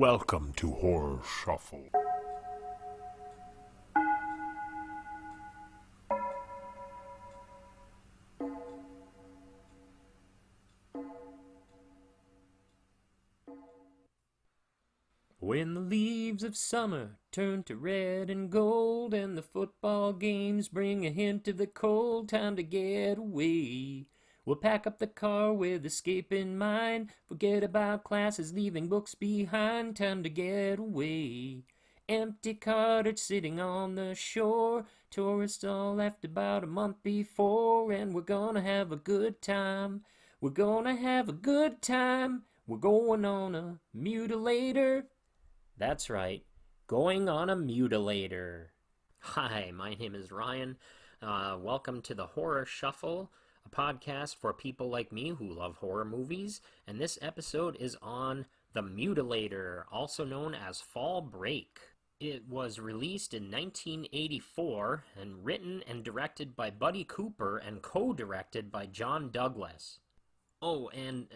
Welcome to Horror Shuffle. When the leaves of summer turn to red and gold, and the football games bring a hint of the cold, time to get away. We'll pack up the car with escape in mind, forget about classes, leaving books behind, time to get away. Empty cottage sitting on the shore, tourists all left about a month before, and we're gonna have a good time. We're gonna have a good time. We're going on a mutilator. That's right, going on a mutilator. Hi, my name is Ryan. Welcome to the Horror Shuffle, a podcast for people like me who love horror movies. And this episode is on The Mutilator, also known as Fall Break. It was released in 1984 and written and directed by Buddy Cooper and co-directed by John Douglas. Oh, and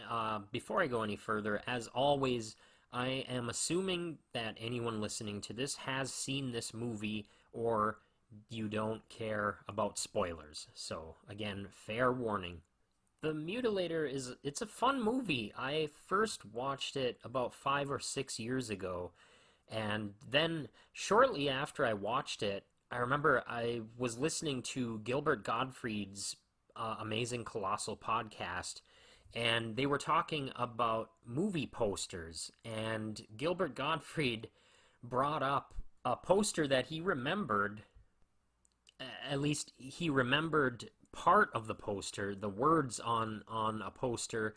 before I go any further, as always, I am assuming that anyone listening to this has seen this movie or you don't care about spoilers. So, again, fair warning. The Mutilator it's a fun movie. I first watched it about 5 or 6 years ago, and then shortly after I watched it, I remember I was listening to Gilbert Gottfried's Amazing Colossal podcast, and they were talking about movie posters, and Gilbert Gottfried brought up a poster that he remembered. At least he remembered part of the poster, the words on a poster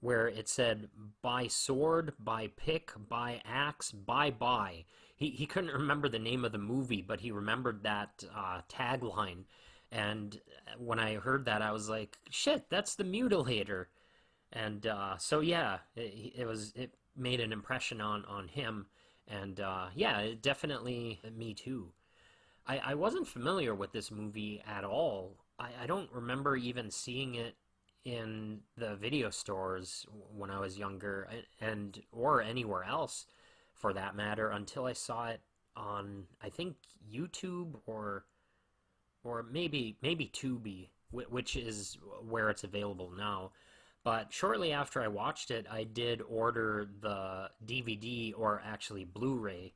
where it said, "By sword, by pick, by axe, bye-bye." He couldn't remember the name of the movie, but he remembered that tagline. And when I heard that, I was like, shit, that's the Mutilator. And so yeah, it made an impression on him, and yeah, it definitely me too. I wasn't familiar with this movie at all. I don't remember even seeing it in the video stores when I was younger, and or anywhere else for that matter, until I saw it on, I think, YouTube or maybe Tubi, which is where it's available now. But shortly after I watched it, I did order the DVD, or actually Blu-ray,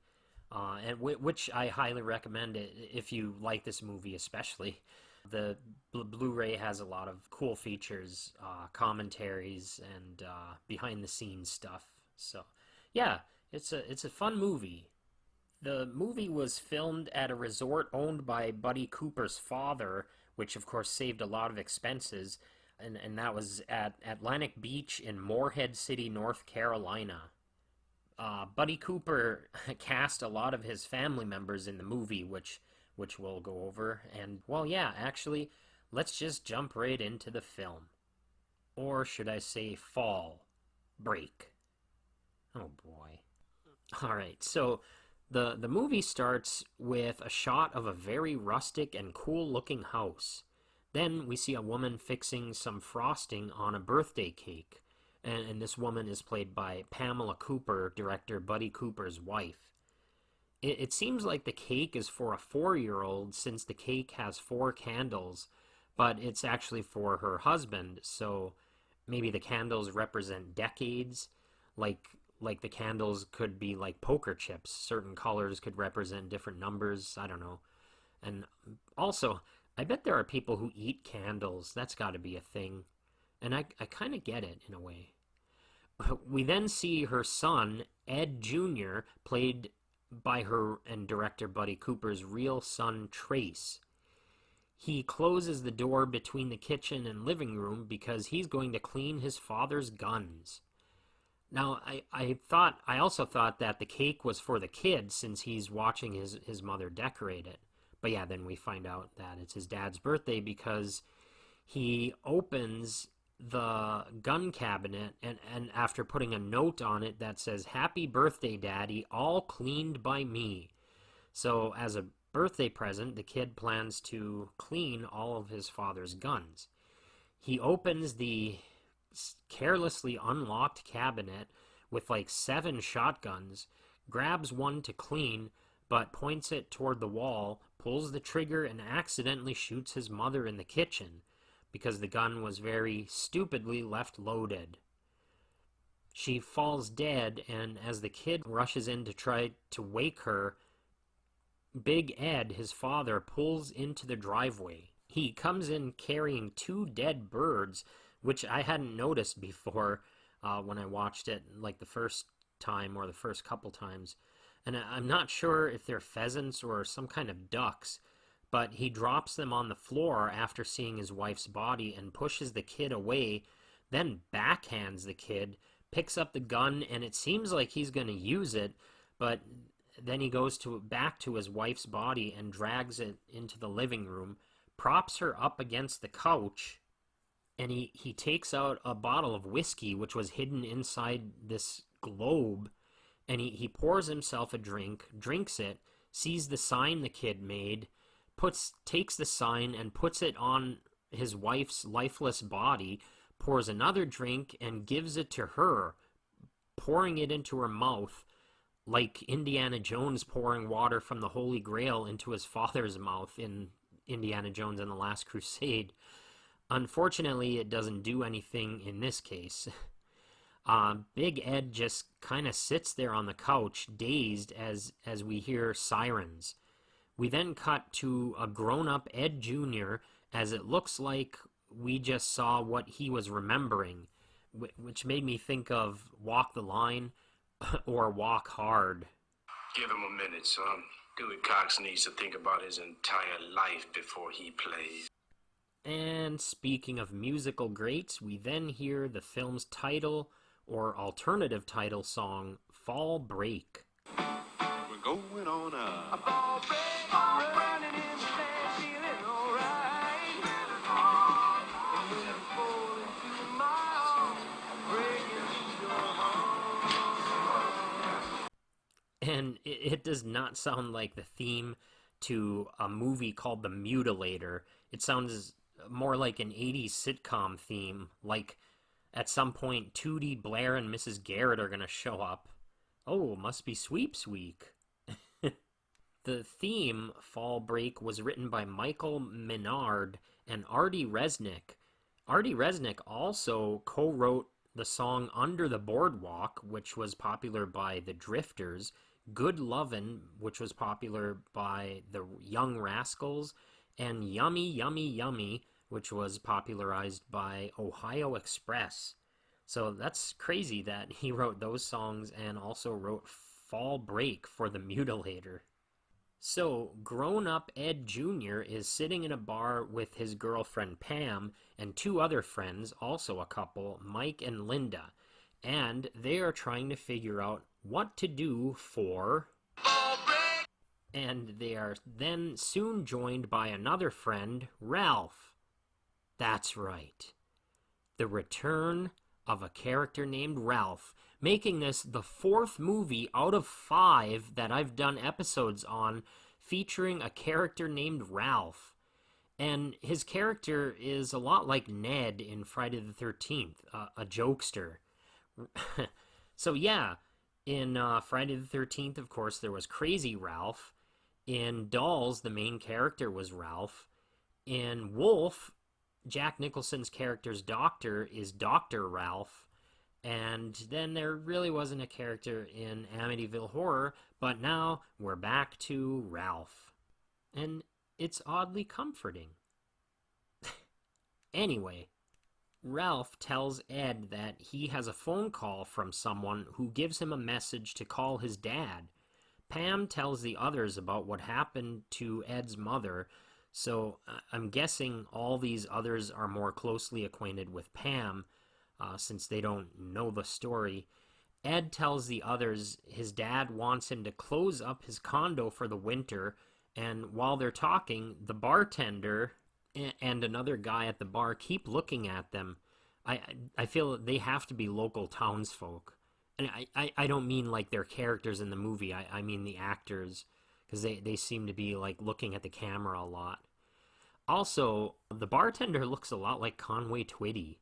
and which I highly recommend it if you like this movie especially. The Blu-ray has a lot of cool features, commentaries, and behind-the-scenes stuff. So, yeah, it's a fun movie. The movie was filmed at a resort owned by Buddy Cooper's father, which of course saved a lot of expenses. And that was at Atlantic Beach in Morehead City, North Carolina. Buddy Cooper cast a lot of his family members in the movie, which we'll go over. And, well, yeah, actually, let's just jump right into the film. Or should I say Fall Break? Oh, boy. All right, so the movie starts with a shot of a very rustic and cool-looking house. Then we see a woman fixing some frosting on a birthday cake, and this woman is played by Pamela Cooper, director Buddy Cooper's wife. It seems like the cake is for a 4-year-old since the cake has 4 candles, but it's actually for her husband, so maybe the candles represent decades, like the candles could be like poker chips. Certain colors could represent different numbers, I don't know. And also, I bet there are people who eat candles. That's got to be a thing. And I kind of get it, in a way. We then see her son, Ed Jr., played by her and director Buddy Cooper's real son, Trace. He closes the door between the kitchen and living room because he's going to clean his father's guns. Now, I also thought that the cake was for the kid since he's watching his mother decorate it. But yeah, then we find out that it's his dad's birthday because he opens the gun cabinet and after putting a note on it that says, "Happy birthday, Daddy, all cleaned by me." So as a birthday present, the kid plans to clean all of his father's guns. He opens the carelessly unlocked cabinet with like 7 shotguns, grabs one to clean, but points it toward the wall, pulls the trigger, and accidentally shoots his mother in the kitchen because the gun was very stupidly left loaded. She falls dead, and as the kid rushes in to try to wake her, Big Ed, his father, pulls into the driveway. He comes in carrying 2 dead birds, which I hadn't noticed before when I watched it, like the first time or the first couple times. And I'm not sure if they're pheasants or some kind of ducks, but he drops them on the floor after seeing his wife's body and pushes the kid away, then backhands the kid, picks up the gun, and it seems like he's going to use it, but then he goes back to his wife's body and drags it into the living room, props her up against the couch, and he takes out a bottle of whiskey which was hidden inside this globe, and he pours himself a drink, drinks it, sees the sign the kid made, takes the sign and puts it on his wife's lifeless body, pours another drink and gives it to her, pouring it into her mouth like Indiana Jones pouring water from the Holy Grail into his father's mouth in Indiana Jones and the Last Crusade. Unfortunately, it doesn't do anything in this case. Big Ed just kind of sits there on the couch, dazed, as we hear sirens. We then cut to a grown-up Ed Jr., as it looks like we just saw what he was remembering, which made me think of Walk the Line or Walk Hard. Give him a minute, son. Dewey Cox needs to think about his entire life before he plays. And speaking of musical greats, we then hear the film's title or alternative title song, Fall Break. We're going on a fall break, running in the sand, feeling alright. The moon falling into my arms, breaking into your heart. And it does not sound like the theme to a movie called The Mutilator. It sounds more like an 80s sitcom theme, like at some point Tootie, Blair, and Mrs. Garrett are going to show up. Oh, must be Sweeps Week. The theme, Fall Break, was written by Michael Menard and Artie Resnick. Artie Resnick also co-wrote the song Under the Boardwalk, which was popular by the Drifters, Good Lovin', which was popular by the Young Rascals, and Yummy, Yummy, Yummy, which was popularized by Ohio Express. So that's crazy that he wrote those songs and also wrote Fall Break for The Mutilator. So, grown-up Ed Jr. is sitting in a bar with his girlfriend Pam and 2 other friends, also a couple, Mike and Linda, and they are trying to figure out what to do for... And they are then soon joined by another friend, Ralph. That's right. The return of a character named Ralph, making this the 4th movie out of 5 that I've done episodes on featuring a character named Ralph. And his character is a lot like Ned in Friday the 13th, a jokester. So yeah, in Friday the 13th, of course, there was Crazy Ralph. In Dolls, the main character was Ralph. In Wolf, Jack Nicholson's character's doctor is Dr. Ralph. And then there really wasn't a character in Amityville Horror, but now we're back to Ralph. And it's oddly comforting. Anyway, Ralph tells Ed that he has a phone call from someone who gives him a message to call his dad. Pam tells the others about what happened to Ed's mother, so I'm guessing all these others are more closely acquainted with Pam, since they don't know the story. Ed tells the others his dad wants him to close up his condo for the winter, and while they're talking, the bartender and another guy at the bar keep looking at them. I feel they have to be local townsfolk. And I don't mean like they're characters in the movie, I mean the actors, because they seem to be like looking at the camera a lot. Also, the bartender looks a lot like Conway Twitty.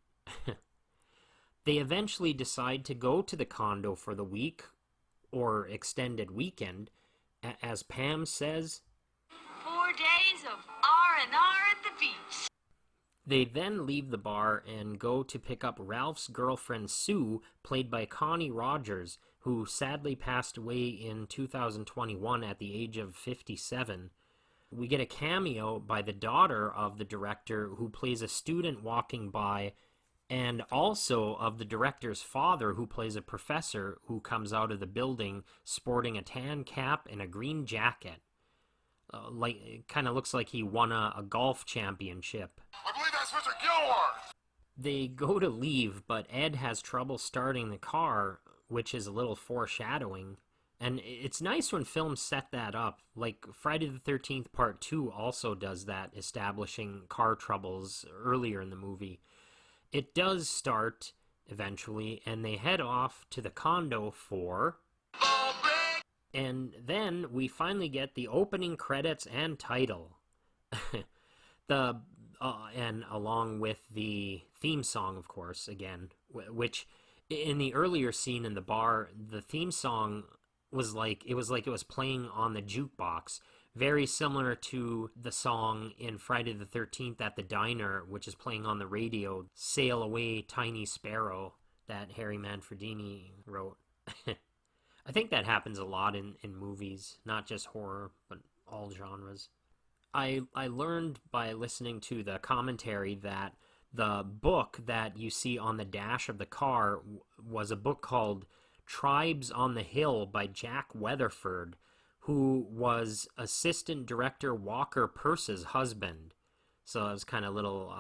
They eventually decide to go to the condo for the week or extended weekend. As Pam says, 4 days of R&R at the beach. they then leave the bar and go to pick up Ralph's girlfriend Sue, played by Connie Rogers, who sadly passed away in 2021 at the age of 57. We get a cameo by the daughter of the director, who plays a student walking by, and also of the director's father, who plays a professor who comes out of the building sporting a tan cap and a green jacket. It kind of looks like he won a golf championship. I believe that's Mr. Gilmore! They go to leave, but Ed has trouble starting the car, which is a little foreshadowing. And it's nice when films set that up. Like Friday the 13th Part 2 also does that, establishing car troubles earlier in the movie. It does start eventually, and they head off to the condo for... And then we finally get the opening credits and title. And along with the theme song, of course, again, which in the earlier scene in the bar, the theme song was like it was playing on the jukebox, very similar to the song in Friday the 13th at the diner, which is playing on the radio, Sail Away Tiny Sparrow, that Harry Manfredini wrote. I think that happens a lot in movies, not just horror, but all genres. I learned by listening to the commentary that the book that you see on the dash of the car was a book called Tribes on the Hill by Jack Weatherford, who was assistant director Walker Purse's husband. So it was kind of little,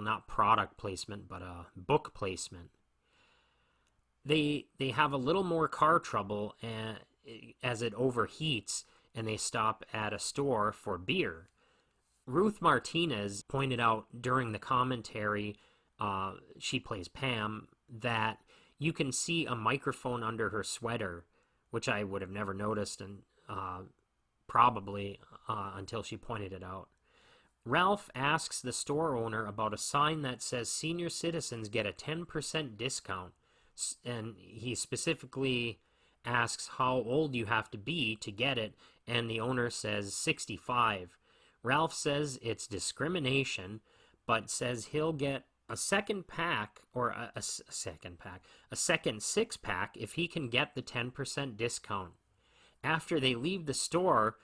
not product placement, but book placement. They have a little more car trouble as it overheats, and they stop at a store for beer. Ruth Martinez pointed out during the commentary, she plays Pam, that you can see a microphone under her sweater, which I would have never noticed, and probably until she pointed it out. Ralph asks the store owner about a sign that says senior citizens get a 10% discount, and he specifically asks how old you have to be to get it, and the owner says 65. Ralph says it's discrimination, but says he'll get a second pack, or a second six-pack if he can get the 10% discount. After they leave the store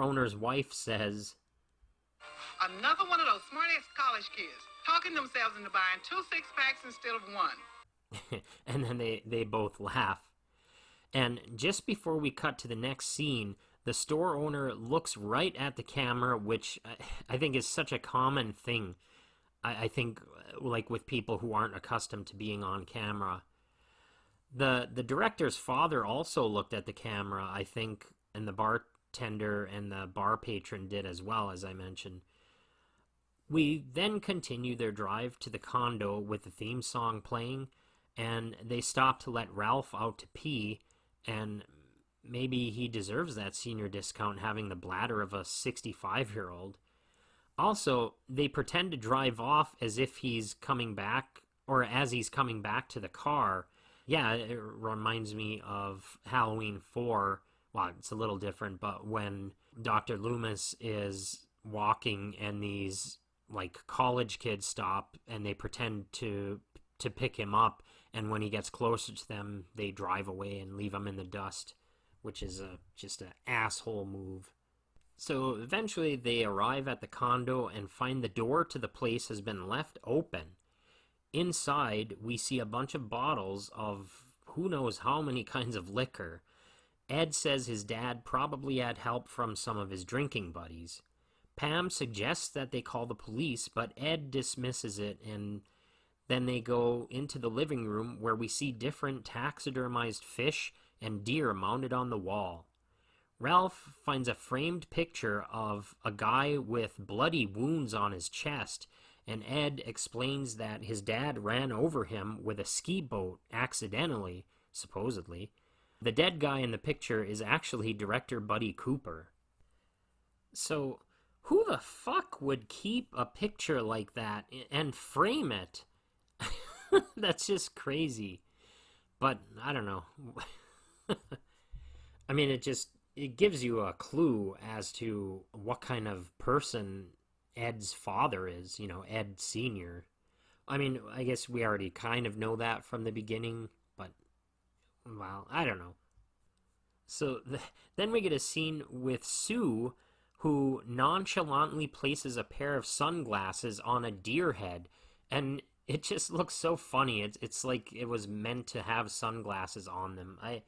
owner's wife says, "Another one of those smart-ass college kids talking themselves into buying 2 six-packs instead of 1. And then they both laugh. And just before we cut to the next scene, the store owner looks right at the camera, which I think is such a common thing. I think, like with people who aren't accustomed to being on camera. The director's father also looked at the camera, I think, and the bartender and the bar patron did as well, as I mentioned. We then continue their drive to the condo with the theme song playing, and they stop to let Ralph out to pee, and maybe he deserves that senior discount having the bladder of a 65-year-old. Also, they pretend to drive off as if he's coming back, or as he's coming back to the car. Yeah, it reminds me of Halloween 4. Well, it's a little different, but when Dr. Loomis is walking and these college kids stop and they pretend to pick him up, and when he gets closer to them, they drive away and leave him in the dust, which is just an asshole move. So eventually they arrive at the condo and find the door to the place has been left open. Inside, we see a bunch of bottles of who knows how many kinds of liquor. Ed says his dad probably had help from some of his drinking buddies. Pam suggests that they call the police, but Ed dismisses it, and then they go into the living room where we see different taxidermized fish and deer mounted on the wall. Ralph finds a framed picture of a guy with bloody wounds on his chest, and Ed explains that his dad ran over him with a ski boat accidentally, supposedly. The dead guy in the picture is actually director Buddy Cooper. So, who the fuck would keep a picture like that and frame it That's just crazy. But I don't know. I mean, it gives you a clue as to what kind of person Ed's father is, Ed Sr. I mean, I guess we already kind of know that from the beginning, but, well, I don't know. So then we get a scene with Sue, who nonchalantly places a pair of sunglasses on a deer head, and it just looks so funny. It's like it was meant to have sunglasses on them. I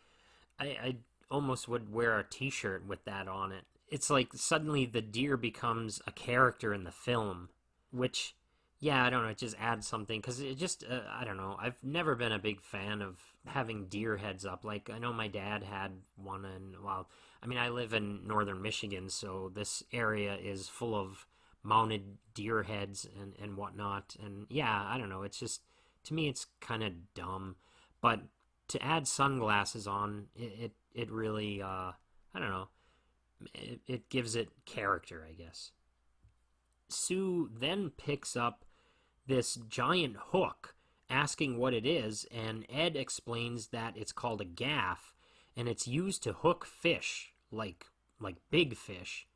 almost would wear a t-shirt with that on it. It's like suddenly the deer becomes a character in the film, which, yeah, I don't know, it just adds something, because it just, I don't know, I've never been a big fan of having deer heads up. Like, I know my dad had one, and, well, I mean, I live in northern Michigan, so this area is full of mounted deer heads and whatnot, and yeah, I don't know, it's just, to me, it's kind of dumb, but to add sunglasses on, it really, I don't know, it gives it character, I guess. Sue then picks up this giant hook, asking what it is, and Ed explains that it's called a gaff, and it's used to hook fish, like big fish.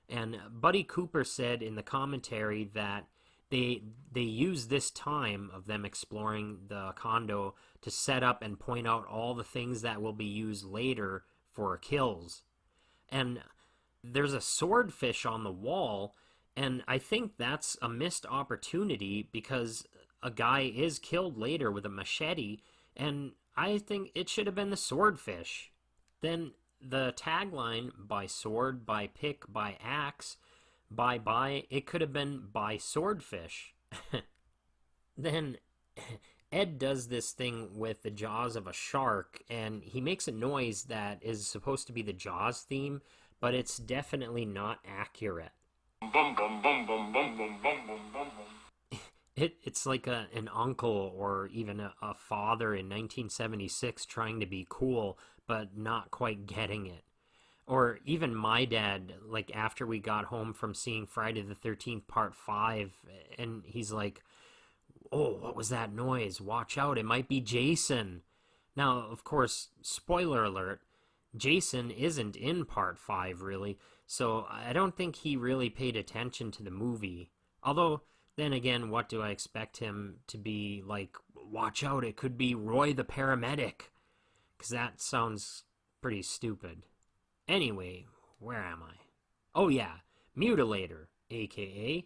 And Buddy Cooper said in the commentary that they use this time of them exploring the condo to set up and point out all the things that will be used later for kills. And there's a swordfish on the wall, and I think that's a missed opportunity because a guy is killed later with a machete, and I think it should have been the swordfish. Then the tagline, by sword, by pick, by axe, by, it could have been by swordfish. Then Ed does this thing with the jaws of a shark, and he makes a noise that is supposed to be the Jaws theme, but it's definitely not accurate. Bum bum bum bum bum bum bum bum bum bum. It's like an uncle or even a father in 1976 trying to be cool, but not quite getting it. Or even my dad, like after we got home from seeing Friday the 13th Part 5, and he's like, "Oh, what was that noise? Watch out, it might be Jason." Now, of course, spoiler alert, Jason isn't in Part 5, really, so I don't think he really paid attention to the movie. Although, then again, what do I expect him to be like, watch out, it could be Roy the paramedic? Because that sounds pretty stupid. Anyway, where am I? Oh yeah, Mutilator, aka...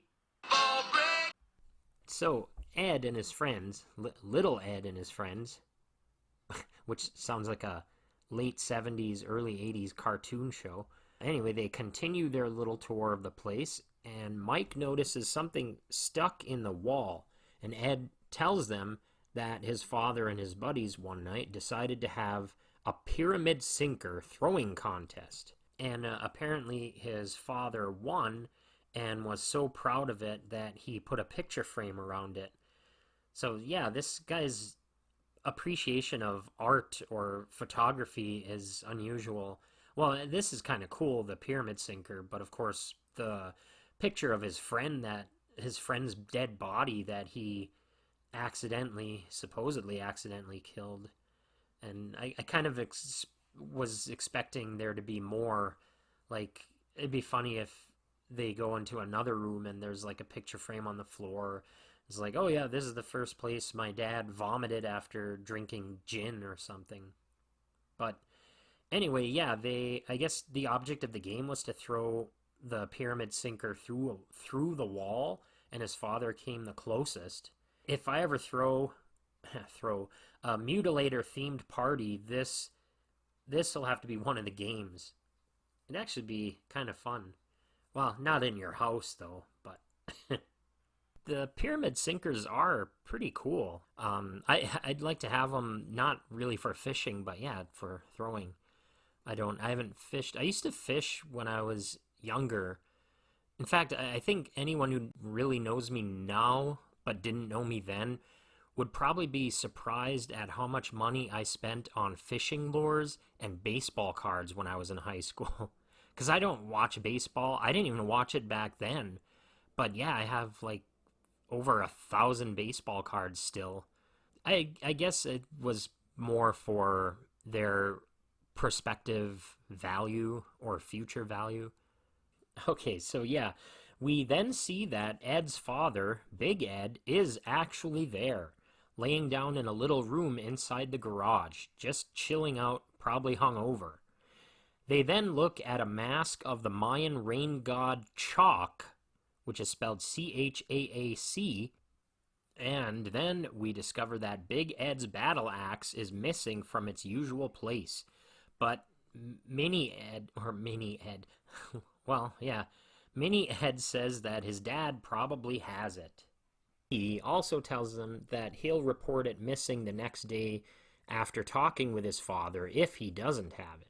So, Ed and his friends, little Ed and his friends, which sounds like a late 70s, early 80s cartoon show. Anyway, they continue their little tour of the place, and Mike notices something stuck in the wall, and Ed tells them that his father and his buddies one night decided to have a pyramid sinker throwing contest. And apparently his father won and was so proud of it that he put a picture frame around it. So yeah, this guy's appreciation of art or photography is unusual. Well, this is kind of cool, the pyramid sinker, but of course the picture of his friend's dead body that he supposedly accidentally killed. And I kind of was expecting there to be more. Like, it'd be funny if they go into another room and there's like a picture frame on the floor. It's like, oh yeah, this is the first place my dad vomited after drinking gin or something. But anyway, yeah, I guess the object of the game was to throw the pyramid sinker through the wall, and his father came the closest. If I ever throw a Mutilator themed party, this will have to be one of the games. It'd actually be kind of fun. Well, not in your house though, but the pyramid sinkers are pretty cool. I'd like to have them, not really for fishing, but yeah, for throwing. I haven't fished. I used to fish when I was younger. In fact, I think anyone who really knows me now but didn't know me then would probably be surprised at how much money I spent on fishing lures and baseball cards when I was in high school. Because I don't watch baseball. I didn't even watch it back then. But yeah, I have like over 1,000 baseball cards still. I guess it was more for their prospective value or future value. Okay, so yeah, we then see that Ed's father, Big Ed, is actually there, laying down in a little room inside the garage, just chilling out, probably hungover. They then look at a mask of the Mayan rain god Chalk, which is spelled Chaac, and then we discover that Big Ed's battle axe is missing from its usual place. But Mini Ed, well, yeah, Mini Ed says that his dad probably has it. He also tells them that he'll report it missing the next day after talking with his father if he doesn't have it.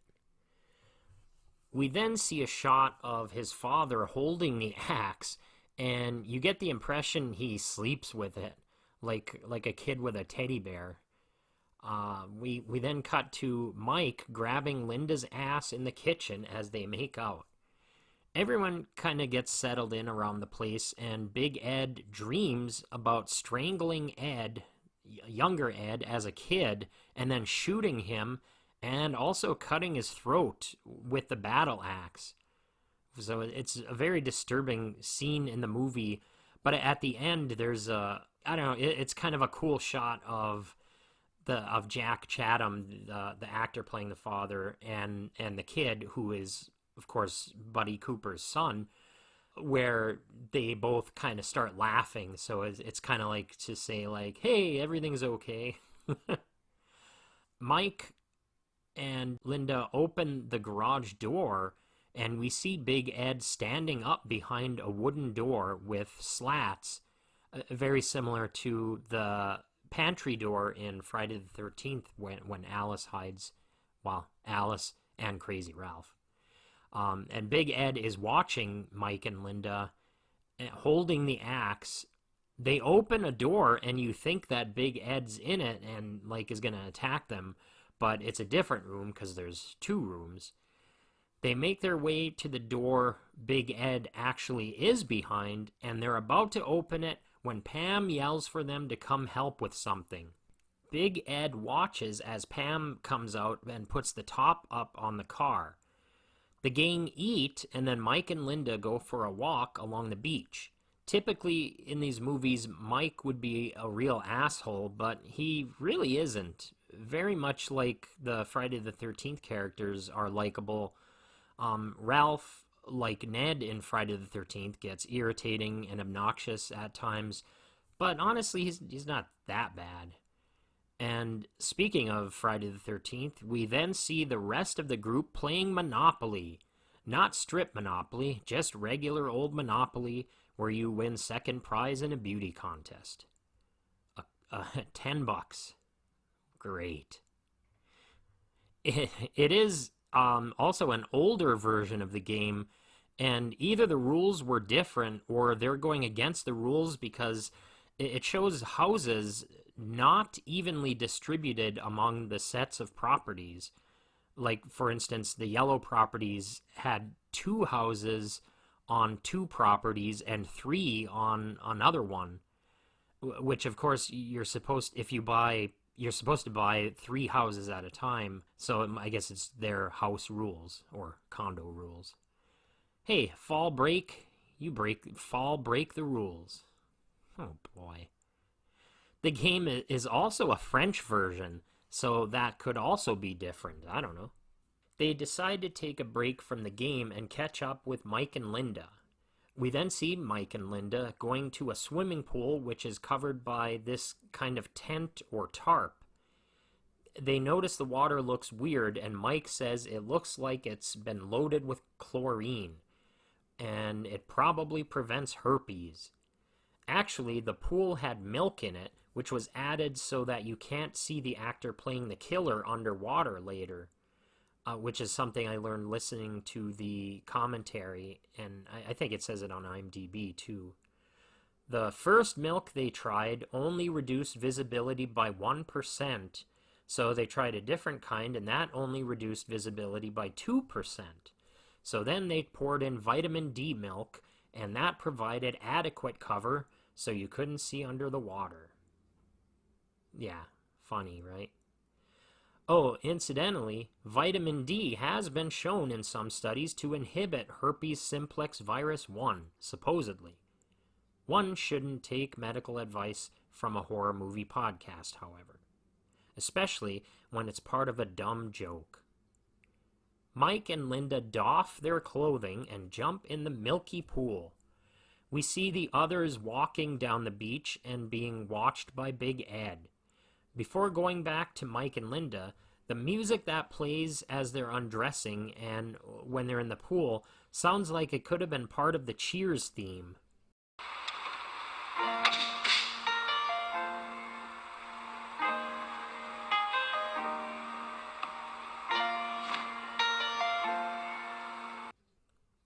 We then see a shot of his father holding the axe, and you get the impression he sleeps with it, like a kid with a teddy bear. We then cut to Mike grabbing Linda's ass in the kitchen as they make out. Everyone kind of gets settled in around the place, and Big Ed dreams about strangling Ed, younger Ed, as a kid, and then shooting him, and also cutting his throat with the battle axe. So it's a very disturbing scene in the movie, but at the end there's it's kind of a cool shot of Jack Chatham, the actor playing the father, and the kid, who is, of course, Buddy Cooper's son, where they both kind of start laughing. So it's kind of like to say, like, hey, everything's okay. Mike and Linda open the garage door, and we see Big Ed standing up behind a wooden door with slats, very similar to the pantry door in Friday the 13th when Alice hides, well, Alice and Crazy Ralph. And Big Ed is watching Mike and Linda holding the axe. They open a door, and you think that Big Ed's in it and like is going to attack them, but it's a different room because there's two rooms. They make their way to the door Big Ed actually is behind, and they're about to open it when Pam yells for them to come help with something. Big Ed watches as Pam comes out and puts the top up on the car. The gang eat, and then Mike and Linda go for a walk along the beach. Typically, in these movies, Mike would be a real asshole, but he really isn't. Very much like the Friday the 13th characters are likable. Ralph, like Ned in Friday the 13th, gets irritating and obnoxious at times, but honestly, he's not that bad. And speaking of Friday the 13th, we then see the rest of the group playing Monopoly. Not strip Monopoly, just regular old Monopoly, where you win second prize in a beauty contest. $10. Great. It is also an older version of the game, and either the rules were different or they're going against the rules because it shows houses not evenly distributed among the sets of properties. Like, for instance, the yellow properties had 2 houses on 2 properties and 3 on another one, which, of course, you're supposed to buy 3 houses at a time, so I guess it's their house rules or condo rules. Hey, fall break the rules. Oh boy. The game is also a French version, so that could also be different. I don't know. They decide to take a break from the game and catch up with Mike and Linda. We then see Mike and Linda going to a swimming pool which is covered by this kind of tent or tarp. They notice the water looks weird, and Mike says it looks like it's been loaded with chlorine, and it probably prevents herpes. Actually, the pool had milk in it, which was added so that you can't see the actor playing the killer underwater later, which is something I learned listening to the commentary, and I think it says it on IMDb too. The first milk they tried only reduced visibility by 1%, so they tried a different kind, and that only reduced visibility by 2%. So then they poured in vitamin D milk, and that provided adequate cover, so you couldn't see under the water. Yeah, funny, right? Oh, incidentally, vitamin D has been shown in some studies to inhibit herpes simplex virus 1, supposedly. One shouldn't take medical advice from a horror movie podcast, however, especially when it's part of a dumb joke. Mike and Linda doff their clothing and jump in the milky pool. We see the others walking down the beach and being watched by Big Ed. Before going back to Mike and Linda, the music that plays as they're undressing and when they're in the pool sounds like it could have been part of the Cheers theme.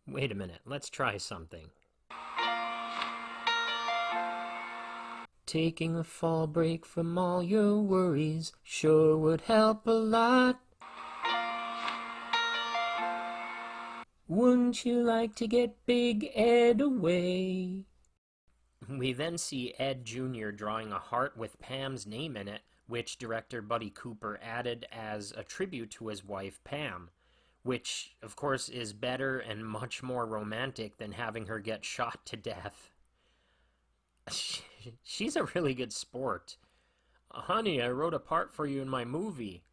Wait a minute, let's try something. Taking a fall break from all your worries sure would help a lot. Wouldn't you like to get Big Ed away? We then see Ed Jr. drawing a heart with Pam's name in it, which director Buddy Cooper added as a tribute to his wife Pam, which, of course, is better and much more romantic than having her get shot to death. She's a really good sport. Honey, I wrote a part for you in my movie.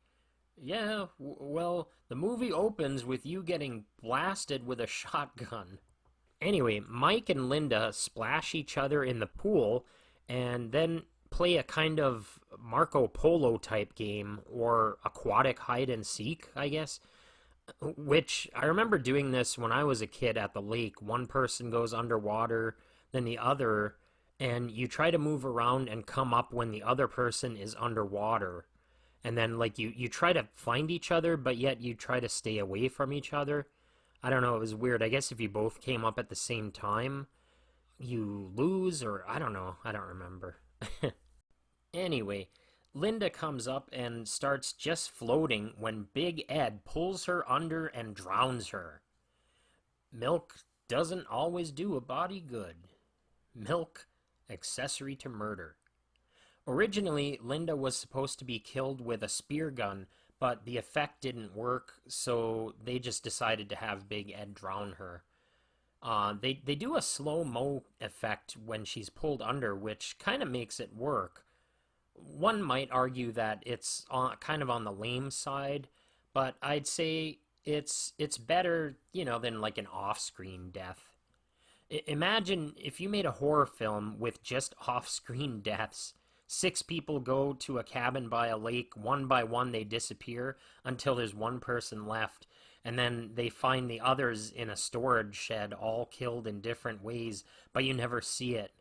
Yeah, well, the movie opens with you getting blasted with a shotgun. Anyway, Mike and Linda splash each other in the pool and then play a kind of Marco Polo type game, or aquatic hide and seek, I guess. Which, I remember doing this when I was a kid at the lake. One person goes underwater, then the other, and you try to move around and come up when the other person is underwater. And then, like, you try to find each other, but yet you try to stay away from each other. I don't know, it was weird. I guess if you both came up at the same time, you lose, or I don't know. I don't remember. Anyway, Linda comes up and starts just floating when Big Ed pulls her under and drowns her. Milk doesn't always do a body good. Milk, accessory to murder. Originally, Linda was supposed to be killed with a spear gun, but the effect didn't work, so they just decided to have Big Ed drown her. They do a slow-mo effect when she's pulled under, which kind of makes it work. One might argue that it's kind of on the lame side, but I'd say it's better, than like an off-screen death. Imagine if you made a horror film with just off-screen deaths. 6 people go to a cabin by a lake, one by one they disappear until there's one person left, and then they find the others in a storage shed, all killed in different ways, but you never see it.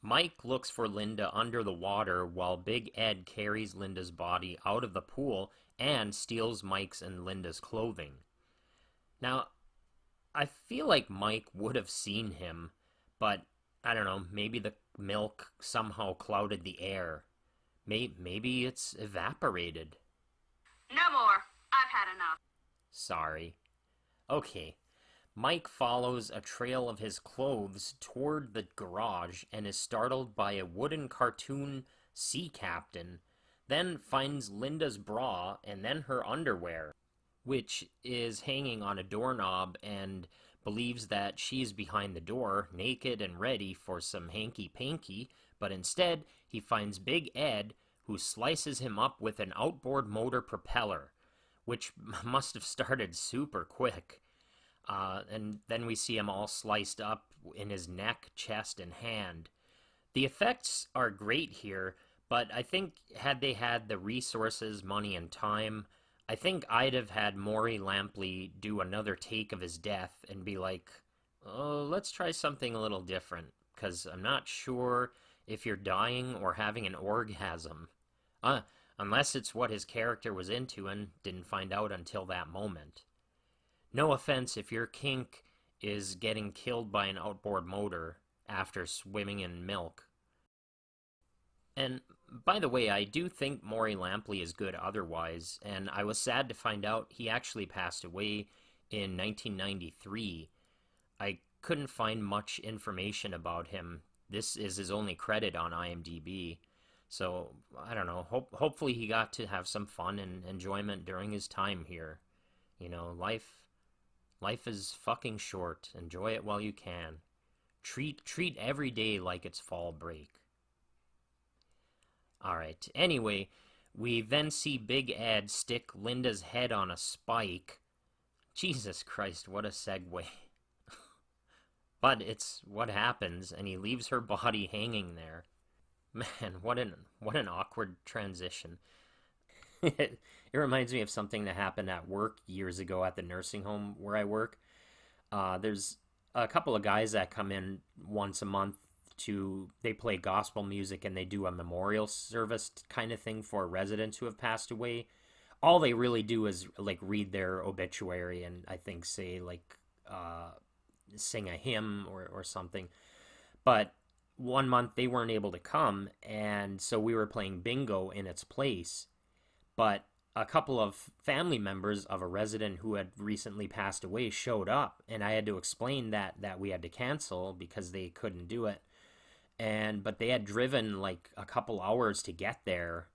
Mike looks for Linda under the water while Big Ed carries Linda's body out of the pool and steals Mike's and Linda's clothing. Now, I feel like Mike would have seen him, but I don't know, maybe the milk somehow clouded the air. Maybe it's evaporated. No more. I've had enough. Sorry. Okay. Mike follows a trail of his clothes toward the garage and is startled by a wooden cartoon sea captain, then finds Linda's bra and then her underwear, which is hanging on a doorknob, and believes that she's behind the door, naked and ready for some hanky-panky, but instead he finds Big Ed, who slices him up with an outboard motor propeller, which must have started super quick. And then we see him all sliced up in his neck, chest, and hand. The effects are great here, but I think had they had the resources, money, and time, I think I'd have had Maury Lampley do another take of his death and be like, oh, let's try something a little different, because I'm not sure if you're dying or having an orgasm. Unless it's what his character was into and didn't find out until that moment. No offense if your kink is getting killed by an outboard motor after swimming in milk. And by the way, I do think Maury Lampley is good otherwise, and I was sad to find out he actually passed away in 1993. I couldn't find much information about him. This is his only credit on IMDb. So, I don't know. Hopefully he got to have some fun and enjoyment during his time here. You know, life is fucking short. Enjoy it while you can. Treat every day like it's fall break. Alright, anyway, we then see Big Ed stick Linda's head on a spike. Jesus Christ, what a segue. But it's what happens, and he leaves her body hanging there. Man, what an awkward transition. It reminds me of something that happened at work years ago at the nursing home where I work. There's a couple of guys that come in once a month they play gospel music, and they do a memorial service kind of thing for residents who have passed away. All they really do is like read their obituary and I think say like sing a hymn or something. But one month they weren't able to come, and so we were playing bingo in its place. But a couple of family members of a resident who had recently passed away showed up, and I had to explain that we had to cancel because they couldn't do it. But they had driven like a couple hours to get there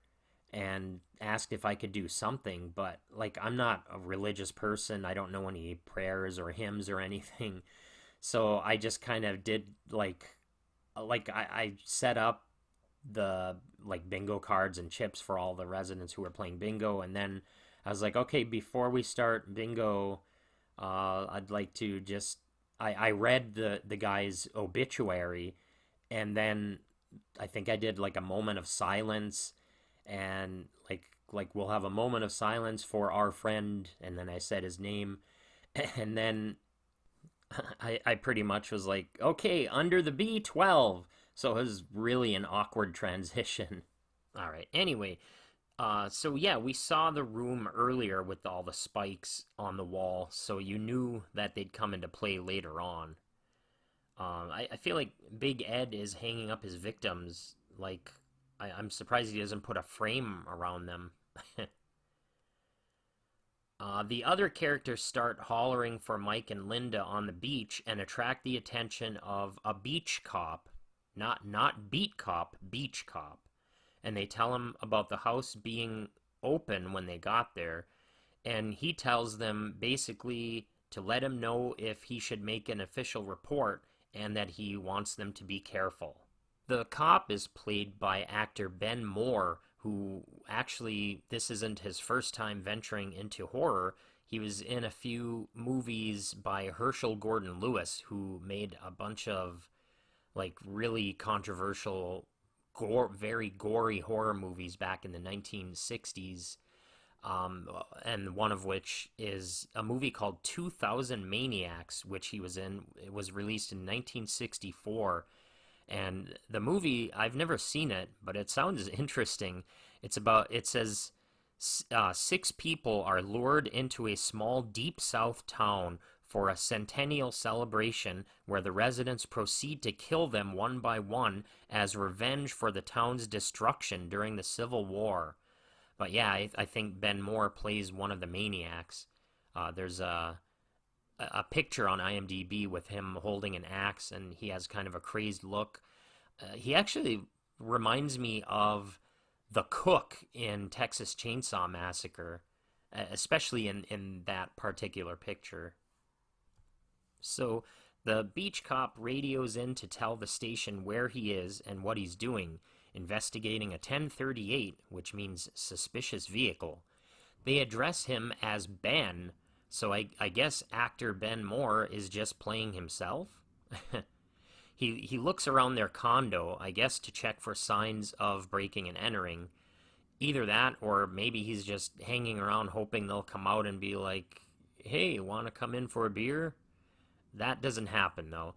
and asked if I could do something. But like, I'm not a religious person. I don't know any prayers or hymns or anything. So I just kind of did like I set up the like bingo cards and chips for all the residents who were playing bingo, and then I was like, okay, before we start bingo, I'd like to just I read the guy's obituary, and then I think I did like a moment of silence, and like we'll have a moment of silence for our friend, and then I said his name, and then I pretty much was like, okay, under the B12. So it was really an awkward transition. All right. Anyway, so yeah, we saw the room earlier with all the spikes on the wall, so you knew that they'd come into play later on. I feel like Big Ed is hanging up his victims. Like, I'm surprised he doesn't put a frame around them. The other characters start hollering for Mike and Linda on the beach and attract the attention of a beach cop. Not beat cop, beach cop. And they tell him about the house being open when they got there. And he tells them basically to let him know if he should make an official report, and that he wants them to be careful. The cop is played by actor Ben Moore, who actually, this isn't his first time venturing into horror. He was in a few movies by Herschel Gordon Lewis, who made a bunch of like really controversial, very gory horror movies back in the 1960s. And one of which is a movie called 2000 Maniacs, which he was in. It was released in 1964. And the movie, I've never seen it, but it sounds interesting. It says 6 people are lured into a small deep south town for a centennial celebration where the residents proceed to kill them one by one as revenge for the town's destruction during the Civil War. But yeah, I think Ben Moore plays one of the maniacs. There's a picture on IMDb with him holding an axe, and he has kind of a crazed look. He actually reminds me of the cook in Texas Chainsaw Massacre, especially in that particular picture. So the beach cop radios in to tell the station where he is and what he's doing, investigating a 1038, which means suspicious vehicle. They address him as Ben, so I guess actor Ben Moore is just playing himself? He looks around their condo, I guess to check for signs of breaking and entering. Either that, or maybe he's just hanging around hoping they'll come out and be like, hey, want to come in for a beer? That doesn't happen, though.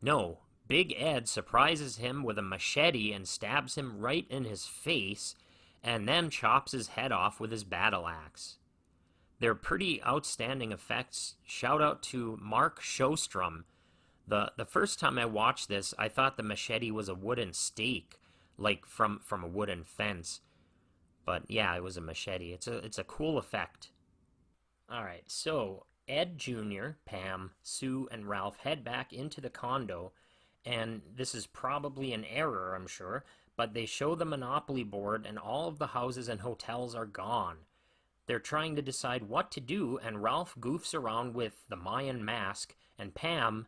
No, Big Ed surprises him with a machete and stabs him right in his face, and then chops his head off with his battle axe. They're pretty outstanding effects. Shout out to Mark Shostrom. The first time I watched this, I thought the machete was a wooden stake, like from a wooden fence. But yeah, it was a machete. It's a cool effect. All right, so Ed Jr., Pam, Sue, and Ralph head back into the condo, and this is probably an error, I'm sure, but they show the Monopoly board and all of the houses and hotels are gone. They're trying to decide what to do, and Ralph goofs around with the Mayan mask, and Pam,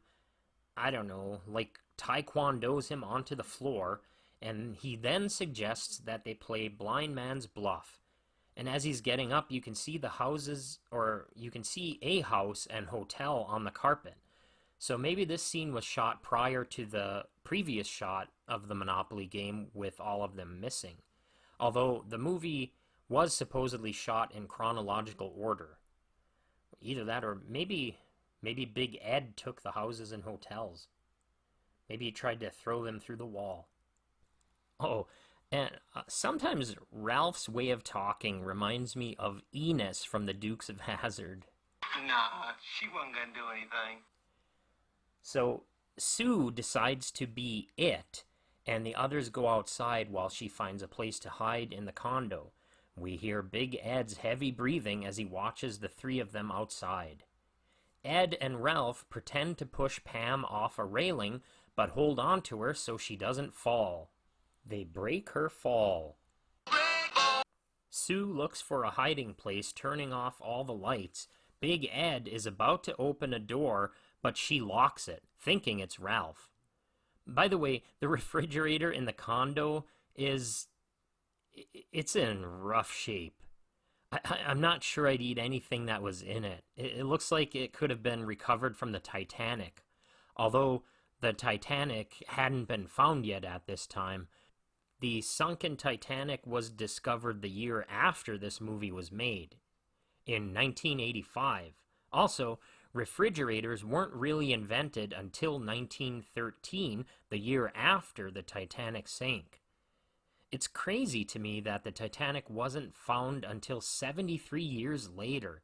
I don't know, like taekwondo's him onto the floor, and he then suggests that they play blind man's bluff. And as he's getting up, you can see the houses, or you can see a house and hotel on the carpet. So maybe this scene was shot prior to the previous shot of the Monopoly game with all of them missing. Although the movie was supposedly shot in chronological order. Either that or maybe Big Ed took the houses and hotels. Maybe he tried to throw them through the wall. Oh, and sometimes Ralph's way of talking reminds me of Enos from the Dukes of Hazzard. Nah, she wasn't gonna do anything. So Sue decides to be it, and the others go outside while she finds a place to hide in the condo. We hear Big Ed's heavy breathing as he watches the three of them outside. Ed and Ralph pretend to push Pam off a railing, but hold on to her so she doesn't fall. They break her fall. Sue looks for a hiding place, turning off all the lights. Big Ed is about to open a door, but she locks it, thinking it's Ralph. By the way, the refrigerator in the condo it's in rough shape. I'm not sure I'd eat anything that was in it. It looks like it could have been recovered from the Titanic. Although the Titanic hadn't been found yet at this time, the sunken Titanic was discovered the year after this movie was made, in 1985. Also, refrigerators weren't really invented until 1913, the year after the Titanic sank. It's crazy to me that the Titanic wasn't found until 73 years later,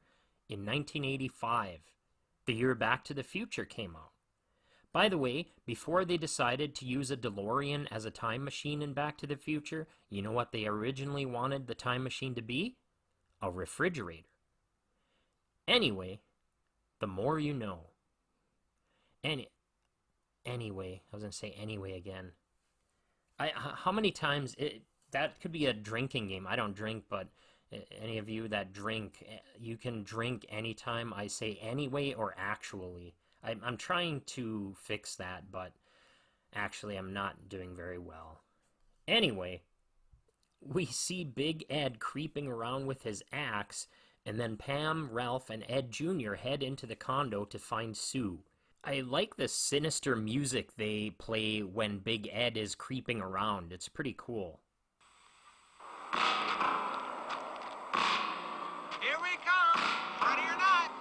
in 1985, the year Back to the Future came out. By the way, before they decided to use a DeLorean as a time machine in Back to the Future, you know what they originally wanted the time machine to be? A refrigerator. Anyway, the more you know. Anyway, I was going to say anyway again. How many times, that could be a drinking game. I don't drink, but any of you that drink, you can drink anytime I say anyway or actually. I'm trying to fix that, but actually I'm not doing very well. Anyway, we see Big Ed creeping around with his axe, and then Pam, Ralph, and Ed Jr. head into the condo to find Sue. I like the sinister music they play when Big Ed is creeping around. It's pretty cool. Here we come, ready or not.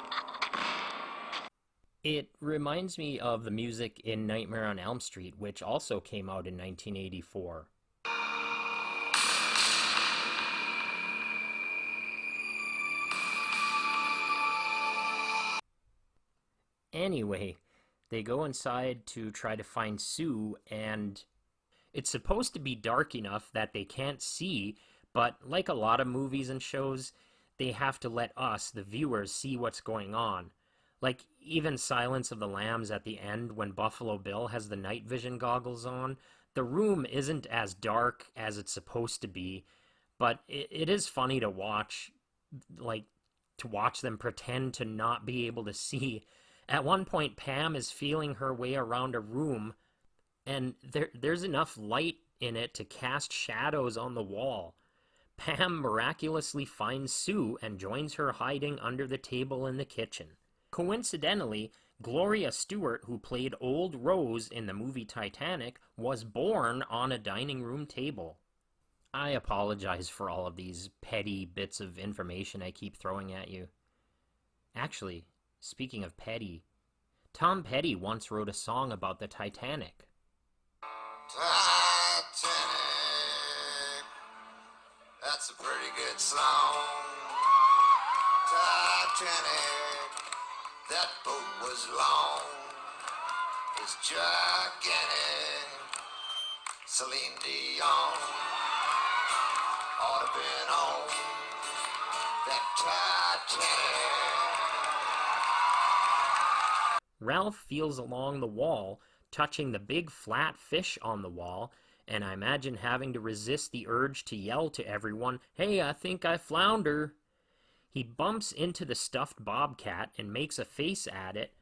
It reminds me of the music in Nightmare on Elm Street, which also came out in 1984. Anyway, they go inside to try to find Sue, and it's supposed to be dark enough that they can't see, but like a lot of movies and shows, they have to let us, the viewers, see what's going on. Like even Silence of the Lambs at the end when Buffalo Bill has the night vision goggles on, the room isn't as dark as it's supposed to be, but it is funny to watch, them pretend to not be able to see. At one point, Pam is feeling her way around a room, and there's enough light in it to cast shadows on the wall. Pam miraculously finds Sue and joins her hiding under the table in the kitchen. Coincidentally, Gloria Stewart, who played Old Rose in the movie Titanic, was born on a dining room table. I apologize for all of these petty bits of information I keep throwing at you. Actually, speaking of petty, Tom Petty once wrote a song about the Titanic. Titanic, that's a pretty good song. Titanic, that boat was long, it's gigantic. Celine Dion ought to been on that Titanic. Ralph feels along the wall, touching the big flat fish on the wall, and I imagine having to resist the urge to yell to everyone, "Hey, I think I flounder!" He bumps into the stuffed bobcat and makes a face at it.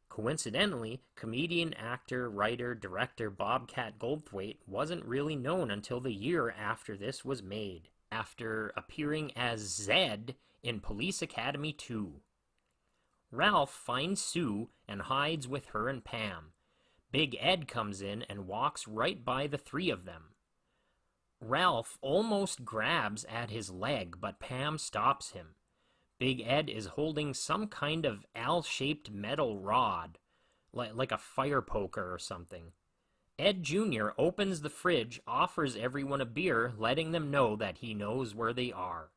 Coincidentally, comedian, actor, writer, director Bobcat Goldthwait wasn't really known until the year after this was made, after appearing as Zed in Police Academy 2. Ralph finds Sue and hides with her and Pam. Big Ed comes in and walks right by the three of them. Ralph almost grabs at his leg, but Pam stops him. Big Ed is holding some kind of L-shaped metal rod, like a fire poker or something. Ed Jr. opens the fridge, offers everyone a beer, letting them know that he knows where they are.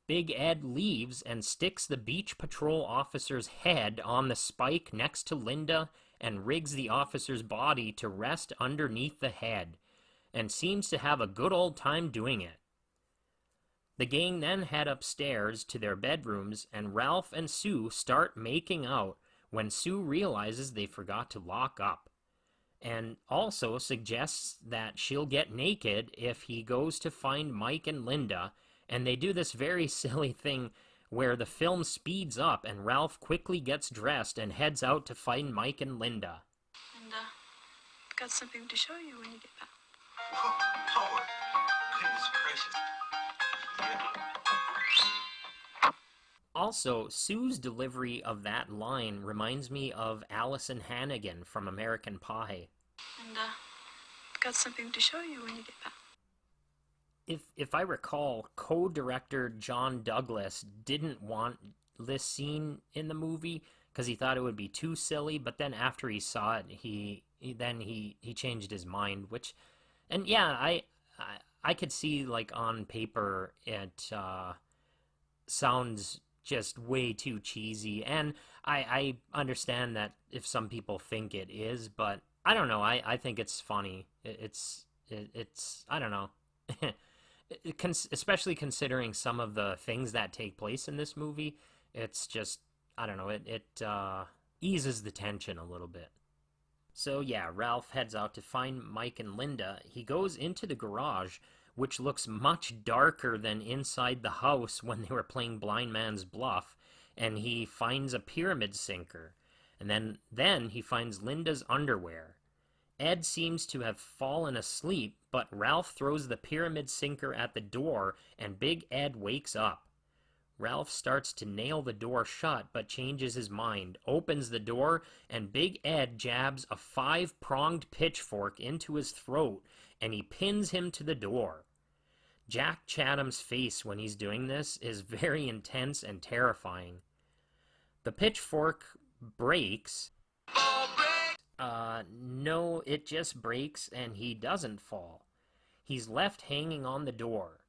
Big Ed leaves and sticks the beach patrol officer's head on the spike next to Linda and rigs the officer's body to rest underneath the head, and seems to have a good old time doing it. The gang then head upstairs to their bedrooms, and Ralph and Sue start making out when Sue realizes they forgot to lock up, and also suggests that she'll get naked if he goes to find Mike and Linda, and they do this very silly thing where the film speeds up and Ralph quickly gets dressed and heads out to find Mike and Linda. And, got something to show you when you get back. Whoa, Lord. Goodness gracious. Also, Sue's delivery of that line reminds me of Allison Hannigan from American Pie. And, got something to show you when you get back. If I recall, co-director John Douglas didn't want this scene in the movie because he thought it would be too silly, but then after he saw it, he changed his mind, which, and yeah, I could see, like, on paper it sounds just way too cheesy, and I understand that if some people think it is, but I don't know, I think it's funny. It's I don't know. Especially considering some of the things that take place in this movie, it's just, I don't know, it eases the tension a little bit. So yeah, Ralph heads out to find Mike and Linda. He goes into the garage, which looks much darker than inside the house when they were playing Blind Man's Bluff, and he finds a pyramid sinker. And then he finds Linda's underwear. Ed seems to have fallen asleep, but Ralph throws the pyramid sinker at the door, and Big Ed wakes up. Ralph starts to nail the door shut, but changes his mind, opens the door, and Big Ed jabs a 5-pronged pitchfork into his throat, and he pins him to the door. Jack Chatham's face when he's doing this is very intense and terrifying. The pitchfork breaks. No, it just breaks and he doesn't fall. He's left hanging on the door.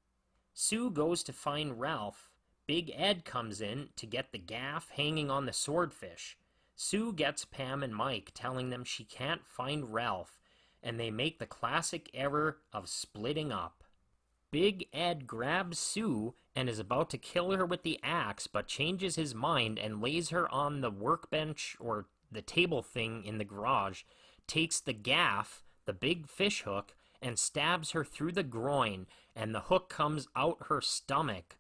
Sue goes to find Ralph. Big Ed comes in to get the gaff hanging on the swordfish. Sue gets Pam and Mike, telling them she can't find Ralph, and they make the classic error of splitting up. Big Ed grabs Sue and is about to kill her with the axe, but changes his mind and lays her on the workbench or the table thing in the garage, takes the gaff, the big fish hook, and stabs her through the groin, and the hook comes out her stomach,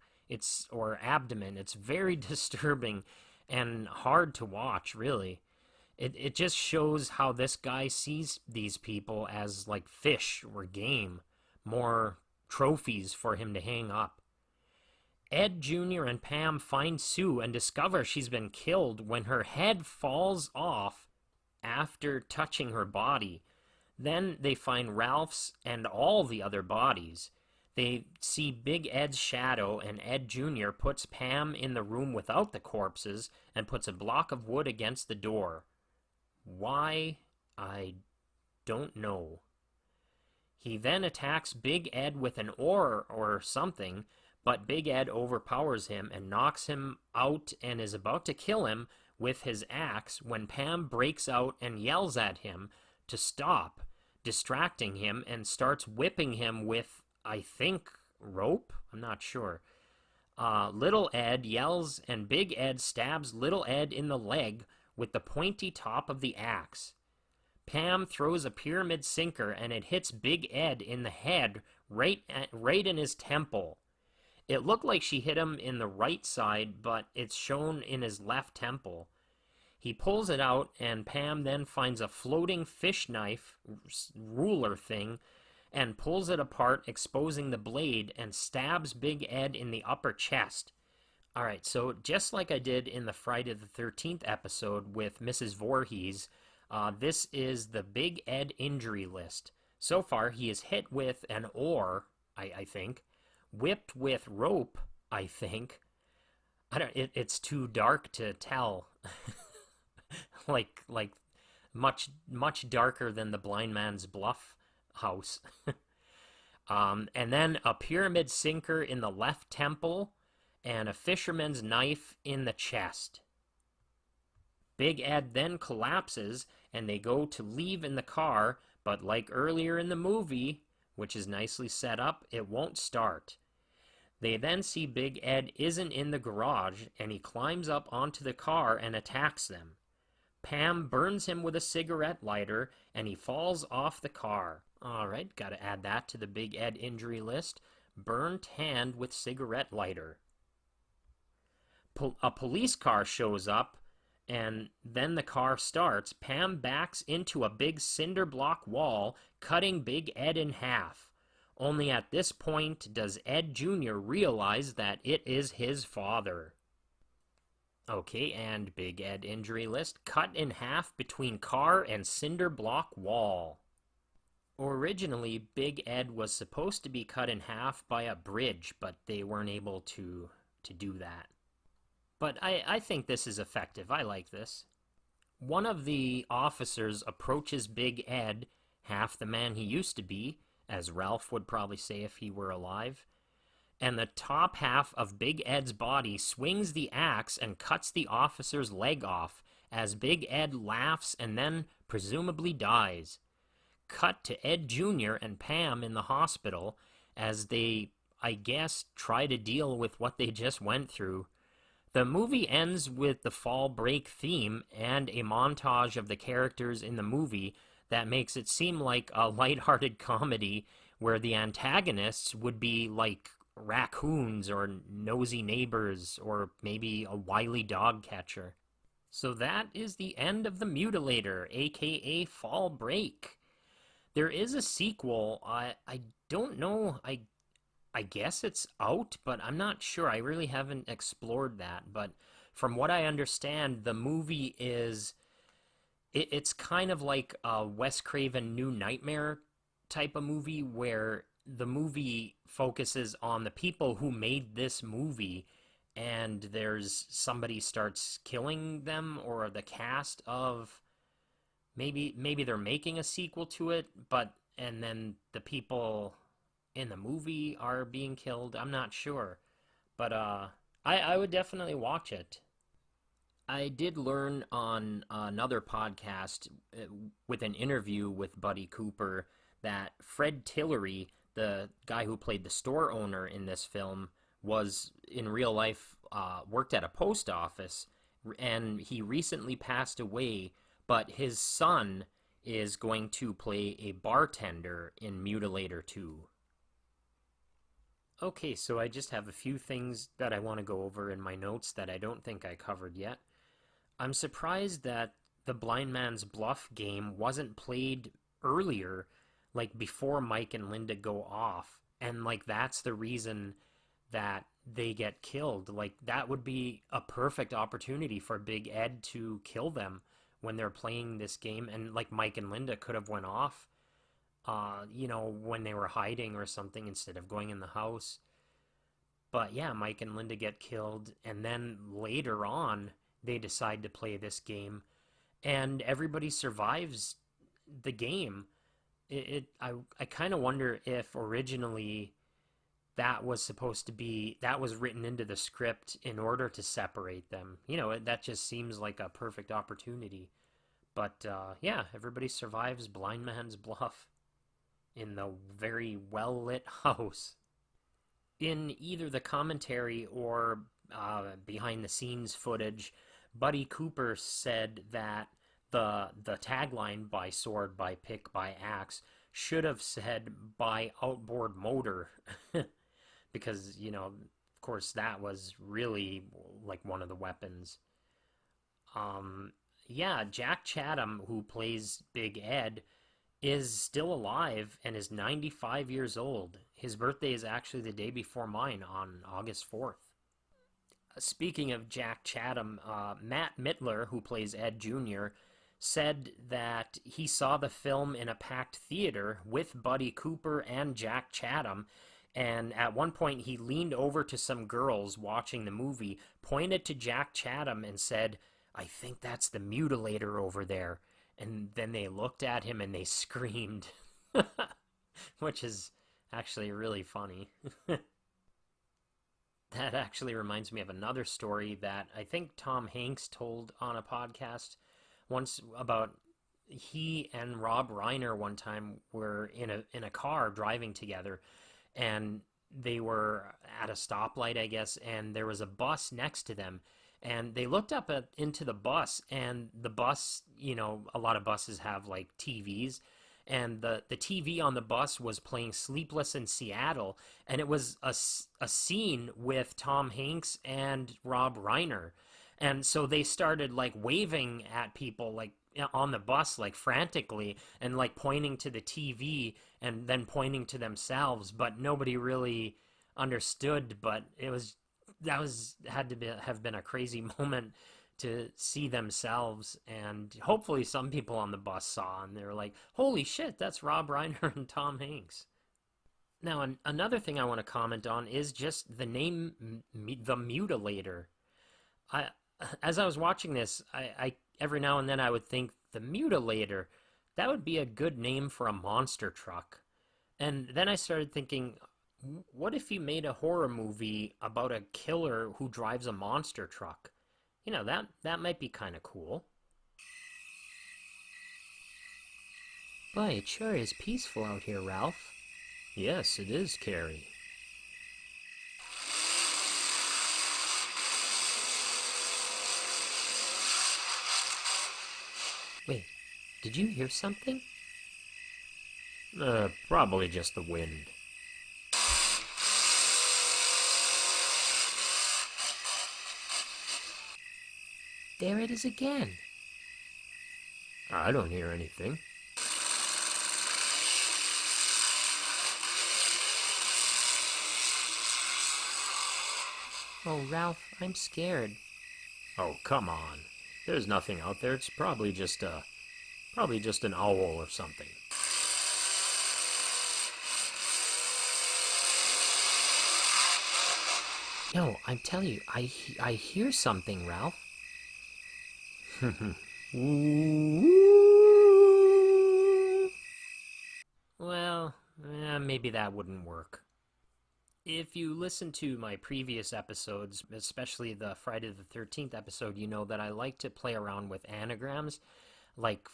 or abdomen. It's very disturbing and hard to watch, really. It just shows how this guy sees these people as like fish or game, more trophies for him to hang up. Ed Jr. and Pam find Sue and discover she's been killed when her head falls off after touching her body. Then they find Ralph's and all the other bodies. They see Big Ed's shadow, and Ed Jr. puts Pam in the room without the corpses and puts a block of wood against the door. Why? I don't know. He then attacks Big Ed with an oar or something, but Big Ed overpowers him and knocks him out and is about to kill him with his axe when Pam breaks out and yells at him to stop, distracting him, and starts whipping him with, I think, rope? I'm not sure. Little Ed yells and Big Ed stabs Little Ed in the leg with the pointy top of the axe. Pam throws a pyramid sinker and it hits Big Ed in the head right in his temple. It looked like she hit him in the right side, but it's shown in his left temple. He pulls it out, and Pam then finds a floating fish knife ruler thing and pulls it apart, exposing the blade, and stabs Big Ed in the upper chest. Alright, so just like I did in the Friday the 13th episode with Mrs. Voorhees, this is the Big Ed injury list. So far, he is hit with an oar, I think, whipped with rope, I think. It's too dark to tell. like much darker than the blind man's bluff house. And then a pyramid sinker in the left temple and a fisherman's knife in the chest. Big Ed then collapses and they go to leave in the car, but like earlier in the movie, which is nicely set up, it won't start. They then see Big Ed isn't in the garage and he climbs up onto the car and attacks them. Pam burns him with a cigarette lighter, and he falls off the car. Alright, gotta add that to the Big Ed injury list. Burnt hand with cigarette lighter. A police car shows up, and then the car starts. Pam backs into a big cinder block wall, cutting Big Ed in half. Only at this point does Ed Jr. realize that it is his father. Okay, and Big Ed injury list, cut in half between car and cinder block wall. Originally, Big Ed was supposed to be cut in half by a bridge, but they weren't able to do that. But I think this is effective. I like this. One of the officers approaches Big Ed, half the man he used to be, as Ralph would probably say if he were alive, and the top half of Big Ed's body swings the axe and cuts the officer's leg off as Big Ed laughs and then presumably dies. Cut to Ed Jr. and Pam in the hospital as they, I guess, try to deal with what they just went through. The movie ends with the fall break theme and a montage of the characters in the movie that makes it seem like a lighthearted comedy where the antagonists would be like raccoons or nosy neighbors or maybe a wily dog catcher. So that is the end of The Mutilator, aka Fall Break. There is a sequel. I don't know. I guess it's out, but I'm not sure. I really haven't explored that. But from what I understand, the movie is... It's kind of like a Wes Craven New Nightmare type of movie where the movie focuses on the people who made this movie, and there's somebody starts killing them, or the cast of... Maybe they're making a sequel to it, and then the people in the movie are being killed. I'm not sure. But I would definitely watch it. I did learn on another podcast with an interview with Buddy Cooper that Fred Tillery, the guy who played the store owner in this film, was in real life worked at a post office, and he recently passed away, but his son is going to play a bartender in Mutilator 2. Okay, so I just have a few things that I want to go over in my notes that I don't think I covered yet. I'm surprised that the Blind Man's Bluff game wasn't played earlier, like before Mike and Linda go off, and like that's the reason that they get killed. Like that would be a perfect opportunity for Big Ed to kill them when they're playing this game, and like Mike and Linda could have went off, when they were hiding or something instead of going in the house. But yeah, Mike and Linda get killed, and then later on, they decide to play this game, and everybody survives the game. I kind of wonder if originally that was written into the script in order to separate them. That just seems like a perfect opportunity. But yeah, everybody survives Blind Man's Bluff in the very well-lit house. In either the commentary or behind-the-scenes footage, Buddy Cooper said that the tagline by sword, by pick, by axe should have said by outboard motor because, of course, that was really like one of the weapons. Yeah, Jack Chatham, who plays Big Ed, is still alive and is 95 years old. His birthday is actually the day before mine on August 4th. Speaking of Jack Chatham, Matt Mittler, who plays Ed Jr., said that he saw the film in a packed theater with Buddy Cooper and Jack Chatham, and at one point he leaned over to some girls watching the movie, pointed to Jack Chatham and said, "I think that's the Mutilator over there." And then they looked at him and they screamed, which is actually really funny. That actually reminds me of another story that I think Tom Hanks told on a podcast once about he and Rob Reiner one time were in a car driving together, and they were at a stoplight, I guess, and there was a bus next to them. And they looked up into the bus, and the bus, a lot of buses have like TVs, and the TV on the bus was playing Sleepless in Seattle, and it was a scene with Tom Hanks and Rob Reiner. And so they started like waving at people like on the bus like frantically and like pointing to the TV and then pointing to themselves, but nobody really understood. But had to have been a crazy moment to see themselves, and hopefully some people on the bus saw and they were like, holy shit, that's Rob Reiner and Tom Hanks. Now, another thing I want to comment on is just the name, the Mutilator. As I was watching this, I every now and then I would think, the Mutilator, that would be a good name for a monster truck. And then I started thinking, what if you made a horror movie about a killer who drives a monster truck? That might be kind of cool. Boy, it sure is peaceful out here, Ralph. Yes, it is, Carrie. Wait, did you hear something? Probably just the wind. There it is again. I don't hear anything. Oh, Ralph, I'm scared. Oh, come on. There's nothing out there. It's probably just an owl or something. No, I'm telling you, I hear something, Ralph. Well, maybe that wouldn't work. If you listen to my previous episodes, especially the Friday the 13th episode, you know that I like to play around with anagrams. Like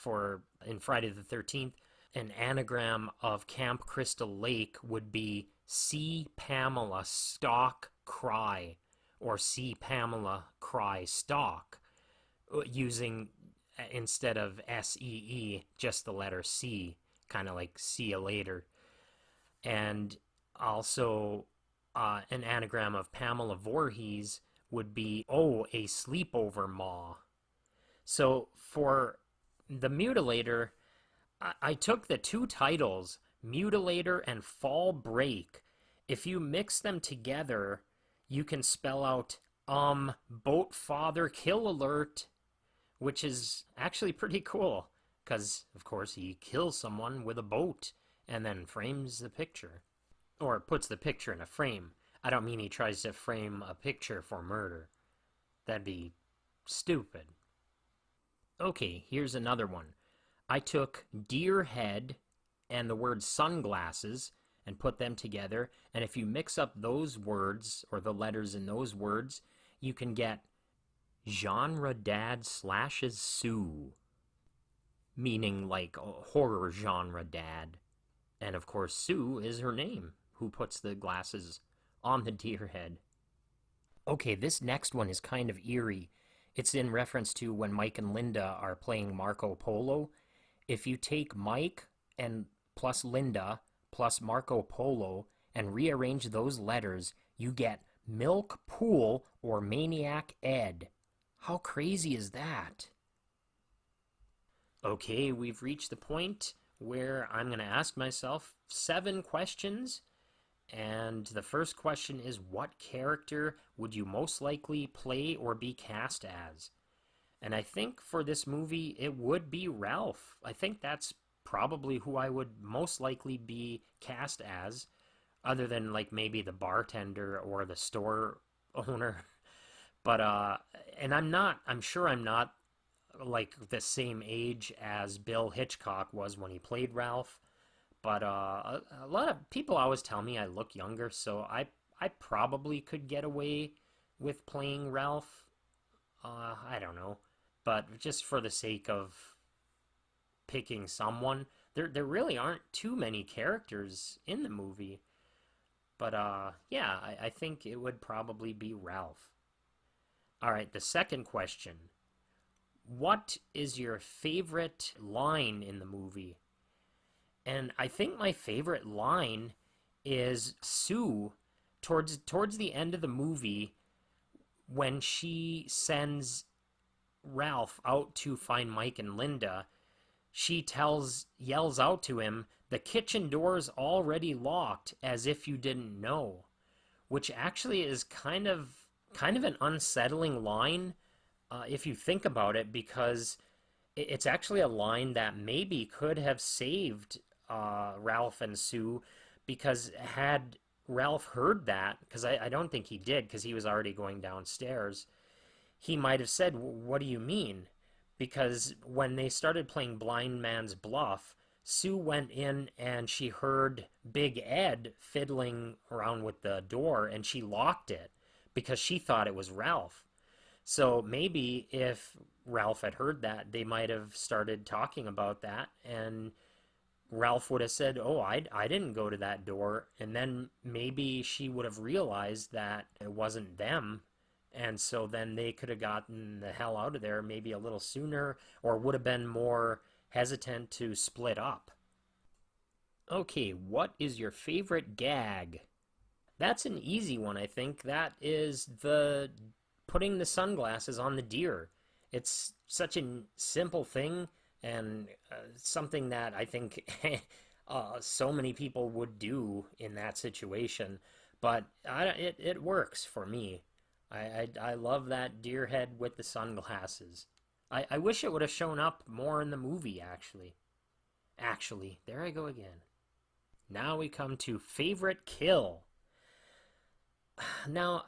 in Friday the 13th, an anagram of Camp Crystal Lake would be See Pamela Stalk Cry, or See Pamela Cry Stalk, using, instead of SEE, just the letter C, kind of like see you later. And also an anagram of Pamela Voorhees would be, oh, a sleepover maw. So for the Mutilator, I took the two titles, Mutilator and Fall Break. If you mix them together, you can spell out Boat Father Kill Alert, which is actually pretty cool, because, of course, he kills someone with a boat and then frames the picture. Or puts the picture in a frame. I don't mean he tries to frame a picture for murder. That'd be stupid. Okay, here's another one. I took deer head and the word sunglasses and put them together, and if you mix up those words, or the letters in those words, you can get Genre Dad Slashes Sue, meaning like a horror genre dad. And of course, Sue is her name, who puts the glasses on the deer head. Okay, this next one is kind of eerie. It's in reference to when Mike and Linda are playing Marco Polo. If you take Mike and plus Linda plus Marco Polo and rearrange those letters, you get Milk Pool or Maniac Ed. How crazy is that? Okay, we've reached the point where I'm going to ask myself 7 questions. And the first question is, what character would you most likely play or be cast as? And I think for this movie, it would be Ralph. I think that's probably who I would most likely be cast as, other than like maybe the bartender or the store owner. But, and I'm sure I'm not like the same age as Bill Hitchcock was when he played Ralph. But a lot of people always tell me I look younger, so I probably could get away with playing Ralph. I don't know. But just for the sake of picking someone, there really aren't too many characters in the movie. But yeah, I think it would probably be Ralph. All right, the second question. What is your favorite line in the movie? And I think my favorite line is Sue towards the end of the movie when she sends Ralph out to find Mike and Linda. She yells out to him, "The kitchen door's already locked, as if you didn't know," which actually is kind of an unsettling line if you think about it, because it's actually a line that maybe could have saved Ralph and Sue, because had Ralph heard that, because I don't think he did, because he was already going downstairs, he might have said, "What do you mean?" Because when they started playing Blind Man's Bluff, Sue went in and she heard Big Ed fiddling around with the door, and she locked it because she thought it was Ralph. So maybe if Ralph had heard that, they might have started talking about that, and Ralph would have said, "Oh, I didn't go to that door," and then maybe she would have realized that it wasn't them, and so then they could have gotten the hell out of there maybe a little sooner, or would have been more hesitant to split up. Okay, what is your favorite gag? That's an easy one, I think. That is the putting the sunglasses on the deer. It's such a simple thing, and something that I think so many people would do in that situation. But it works for me. I love that deer head with the sunglasses. I wish it would have shown up more in the movie, actually. Actually, there I go again. Now we come to favorite kill. Now,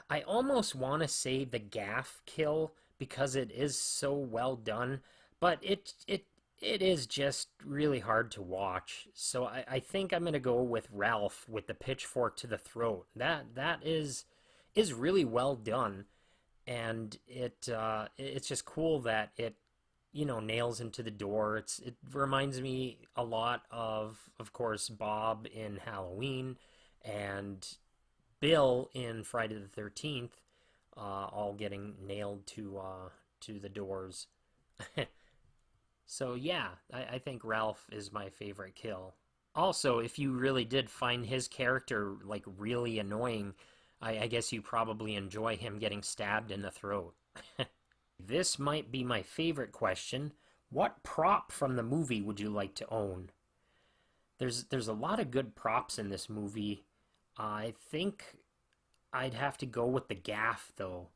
I almost want to say the gaff kill because it is so well done, but it is just really hard to watch. So I think I'm gonna go with Ralph with the pitchfork to the throat. That is really well done, and it's just cool that it nails him to the door. It reminds me a lot of course, Bob in Halloween and Bill in Friday the 13th, all getting nailed to the doors. So yeah, I think Ralph is my favorite kill. Also, if you really did find his character like really annoying, I guess you probably enjoy him getting stabbed in the throat. This might be my favorite question. What prop from the movie would you like to own? There's a lot of good props in this movie. I think I'd have to go with the gaff, though,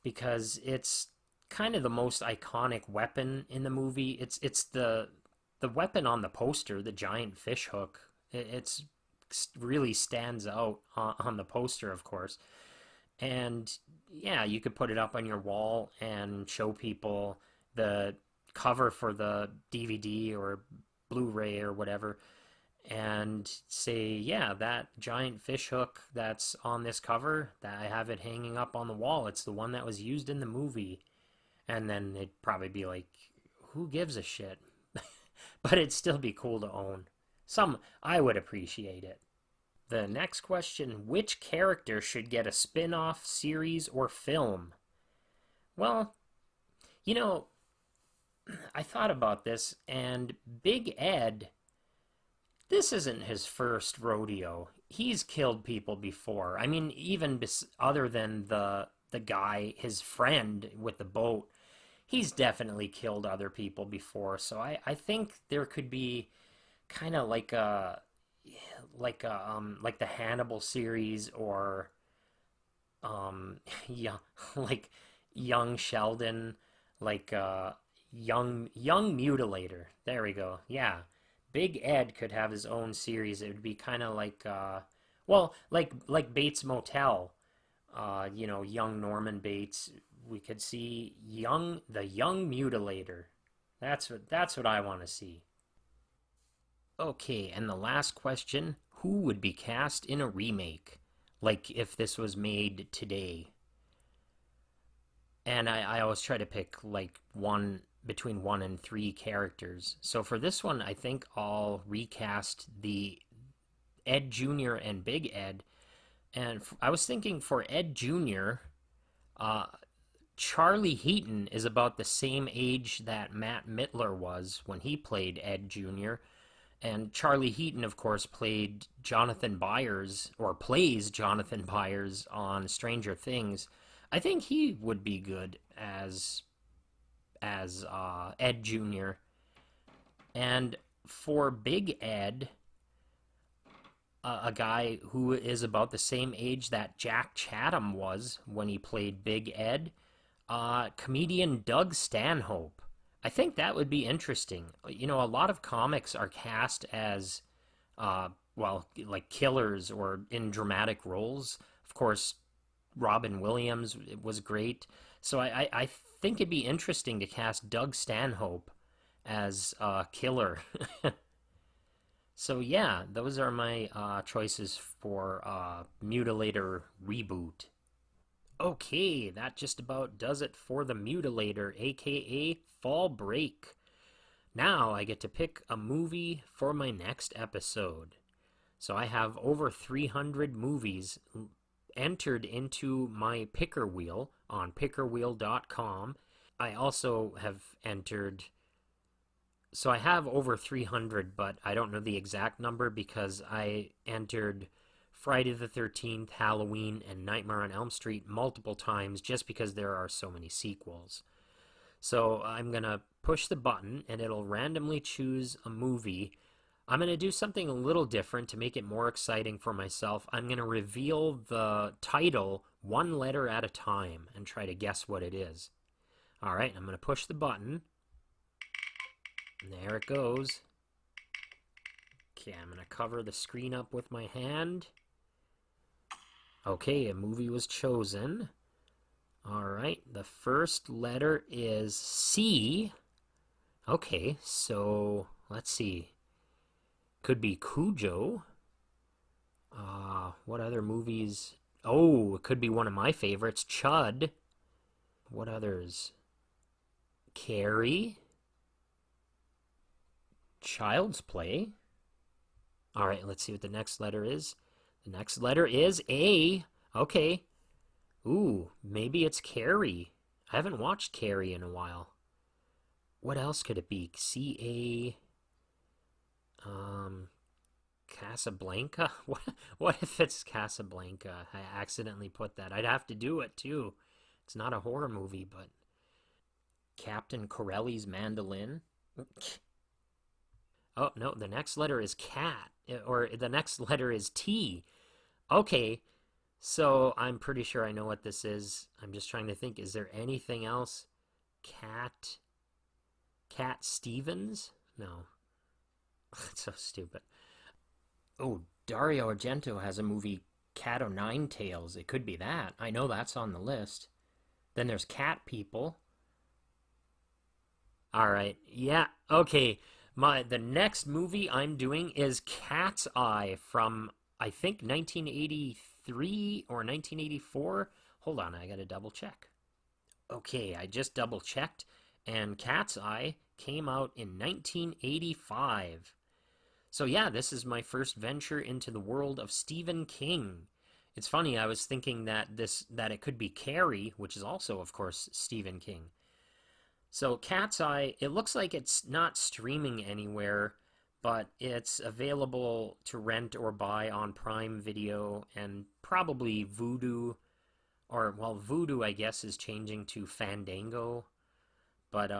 because it's kind of the most iconic weapon in the movie. It's the weapon on the poster, the giant fish hook. It's really stands out on the poster, of course. And yeah, you could put it up on your wall and show people the cover for the DVD or Blu-ray or whatever, and say, yeah, that giant fish hook that's on this cover, that I have it hanging up on the wall, it's the one that was used in the movie. And then they'd probably be like, who gives a shit? But it'd still be cool to own. I would appreciate it. The next question, which character should get a spin-off series or film? Well, you know, I thought about this, and Big Ed, this isn't his first rodeo. He's killed people before. I mean, even other than the guy, his friend with the boat, he's definitely killed other people before. So I think there could be kind of like the Hannibal series, or yeah, like young Sheldon, like young Mutilator. There we go. Yeah. Big Ed could have his own series. It would be kind of like well, like Bates Motel. Young Norman Bates. We could see the young Mutilator. That's what I want to see. Okay, and the last question, who would be cast in a remake? Like if this was made today. And I always try to pick like one between 1 and 3 characters. So for this one, I think I'll recast the Ed Jr. and Big Ed. And I was thinking for Ed Jr., uh, Charlie Heaton is about the same age that Matt Mittler was when he played Ed Jr. And Charlie Heaton, of course, played Jonathan Byers, or plays Jonathan Byers on Stranger Things. I think he would be good as Ed Jr. And for Big Ed, a guy who is about the same age that Jack Chatham was when he played Big Ed, comedian Doug Stanhope. I think that would be interesting. You know, a lot of comics are cast as, like killers or in dramatic roles. Of course, Robin Williams was great. So I think it'd be interesting to cast Doug Stanhope as a killer. So yeah, those are my choices for Mutilator reboot. Okay, that just about does it for the Mutilator, aka Fall Break. Now I get to pick a movie for my next episode. So I have over 300 movies entered into my picker wheel on pickerwheel.com. I also have entered, so I have over 300, but I don't know the exact number because I entered Friday the 13th, Halloween, and Nightmare on Elm Street multiple times just because there are so many sequels. So I'm going to push the button and it'll randomly choose a movie. I'm going to do something a little different to make it more exciting for myself. I'm going to reveal the title one letter at a time and try to guess what it is. All right, I'm going to push the button. And there it goes. Okay, I'm going to cover the screen up with my hand. Okay, a movie was chosen. All right, the first letter is C. Okay, so let's see. Could be Cujo. What other movies? Oh, it could be one of my favorites, Chud. What others? Carrie. Child's Play. All right, let's see what the next letter is. The next letter is A. Okay. Ooh, maybe it's Carrie. I haven't watched Carrie in a while. What else could it be? C-A... Casablanca? What if it's Casablanca? I accidentally put that. I'd have to do it, too. It's not a horror movie, but... Captain Corelli's Mandolin? Oh, no, the next letter is cat. Or the next letter is T. Okay, so I'm pretty sure I know what this is. I'm just trying to think, is there anything else? Cat Stevens? No. That's so stupid. Oh, Dario Argento has a movie, Cat O' Nine Tails. It could be that. I know that's on the list. Then there's Cat People. All right. Yeah. Okay. The next movie I'm doing is Cat's Eye from, I think, 1983 or 1984. Hold on, I gotta double check. Okay, I just double checked, and Cat's Eye came out in 1985. So yeah, this is my first venture into the world of Stephen King. It's funny, I was thinking that it could be Carrie, which is also, of course, Stephen King. So Cat's Eye, it looks like it's not streaming anywhere, but it's available to rent or buy on Prime Video and probably Vudu, or, well, Vudu, I guess, is changing to Fandango. But,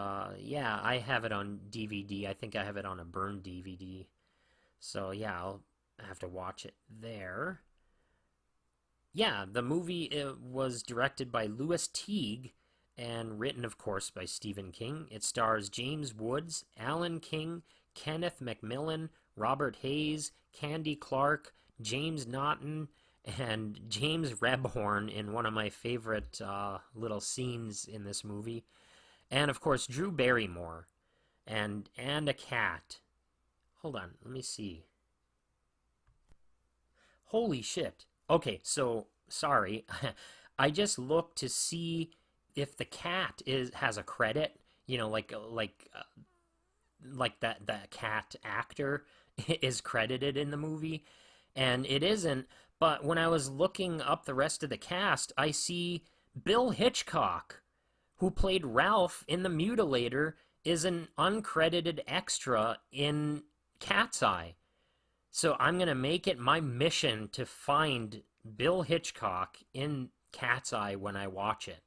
yeah, I have it on DVD. I think I have it on a burned DVD. So, yeah, I'll have to watch it there. Yeah, the movie was directed by Louis Teague and written, of course, by Stephen King. It stars James Woods, Alan King, Kenneth Macmillan, Robert Hayes, Candy Clark, James Naughton, and James Rebhorn in one of my favorite little scenes in this movie. And, of course, Drew Barrymore and a cat. Hold on, let me see. Holy shit. Okay, so, sorry. I just looked to see if the cat has a credit, you know, like that cat actor is credited in the movie, and it isn't. But when I was looking up the rest of the cast, I see Bill Hitchcock, who played Ralph in The Mutilator, is an uncredited extra in Cat's Eye. So I'm going to make it my mission to find Bill Hitchcock in Cat's Eye when I watch it.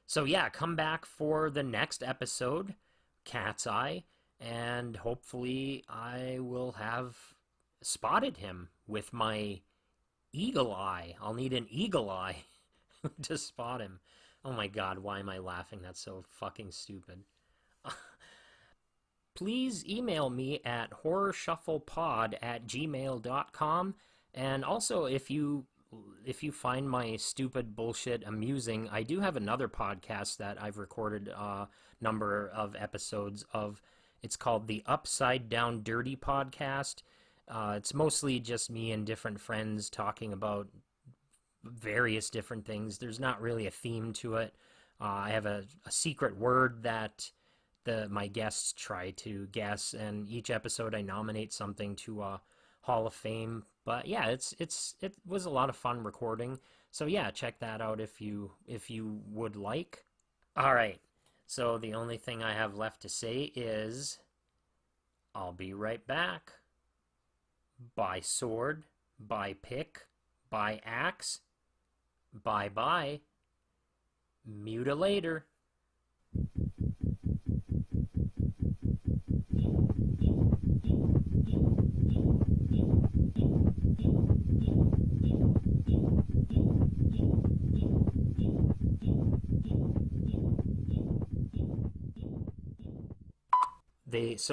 So yeah, come back for the next episode, Cat's Eye, and hopefully I will have spotted him with my eagle eye. I'll need an eagle eye to spot him. Oh my god, why am I laughing? That's so fucking stupid. Please email me at horrorshufflepod@gmail.com. And also, if you find my stupid bullshit amusing, I do have another podcast that I've recorded a number of episodes of. It's called the Upside Down Dirty Podcast. It's mostly just me and different friends talking about various different things. There's not really a theme to it. I have a secret word that my guests try to guess, and each episode I nominate something to Hall of Fame. But yeah, it was a lot of fun recording. So yeah, check that out if you would like. All right. So the only thing I have left to say is I'll be right back. By sword, by pick, by axe, bye-bye. Mutilator.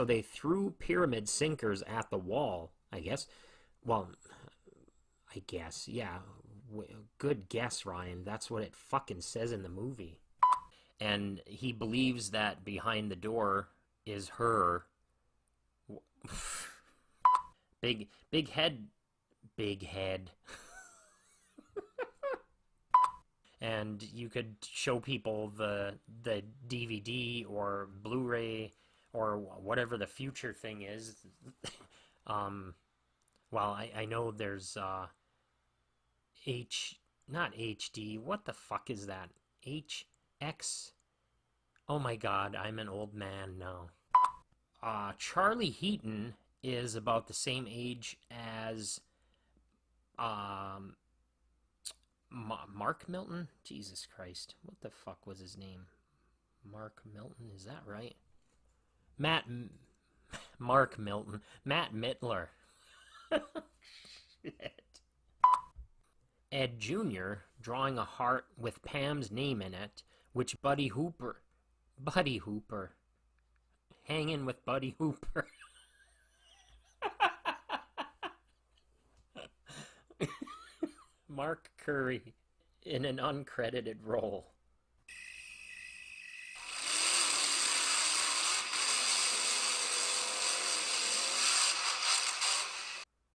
They threw pyramid sinkers at the wall, I guess. Well, I guess, yeah. Good guess, Ryan. That's what it fucking says in the movie. And he believes that behind the door is her. Big head. Big head. And you could show people the DVD or Blu-ray or whatever the future thing is. Well, I know there's not HD. What the fuck is that? HX. Oh my god, I'm an old man now. Charlie Heaton is about the same age as Mark Milton? Jesus Christ. What the fuck was his name? Mark Milton, is that right? Mark Milton. Matt Mittler. Shit. Ed Jr. drawing a heart with Pam's name in it, which Buddy Hooper. Hanging with Buddy Hooper. Mark Curry in an uncredited role.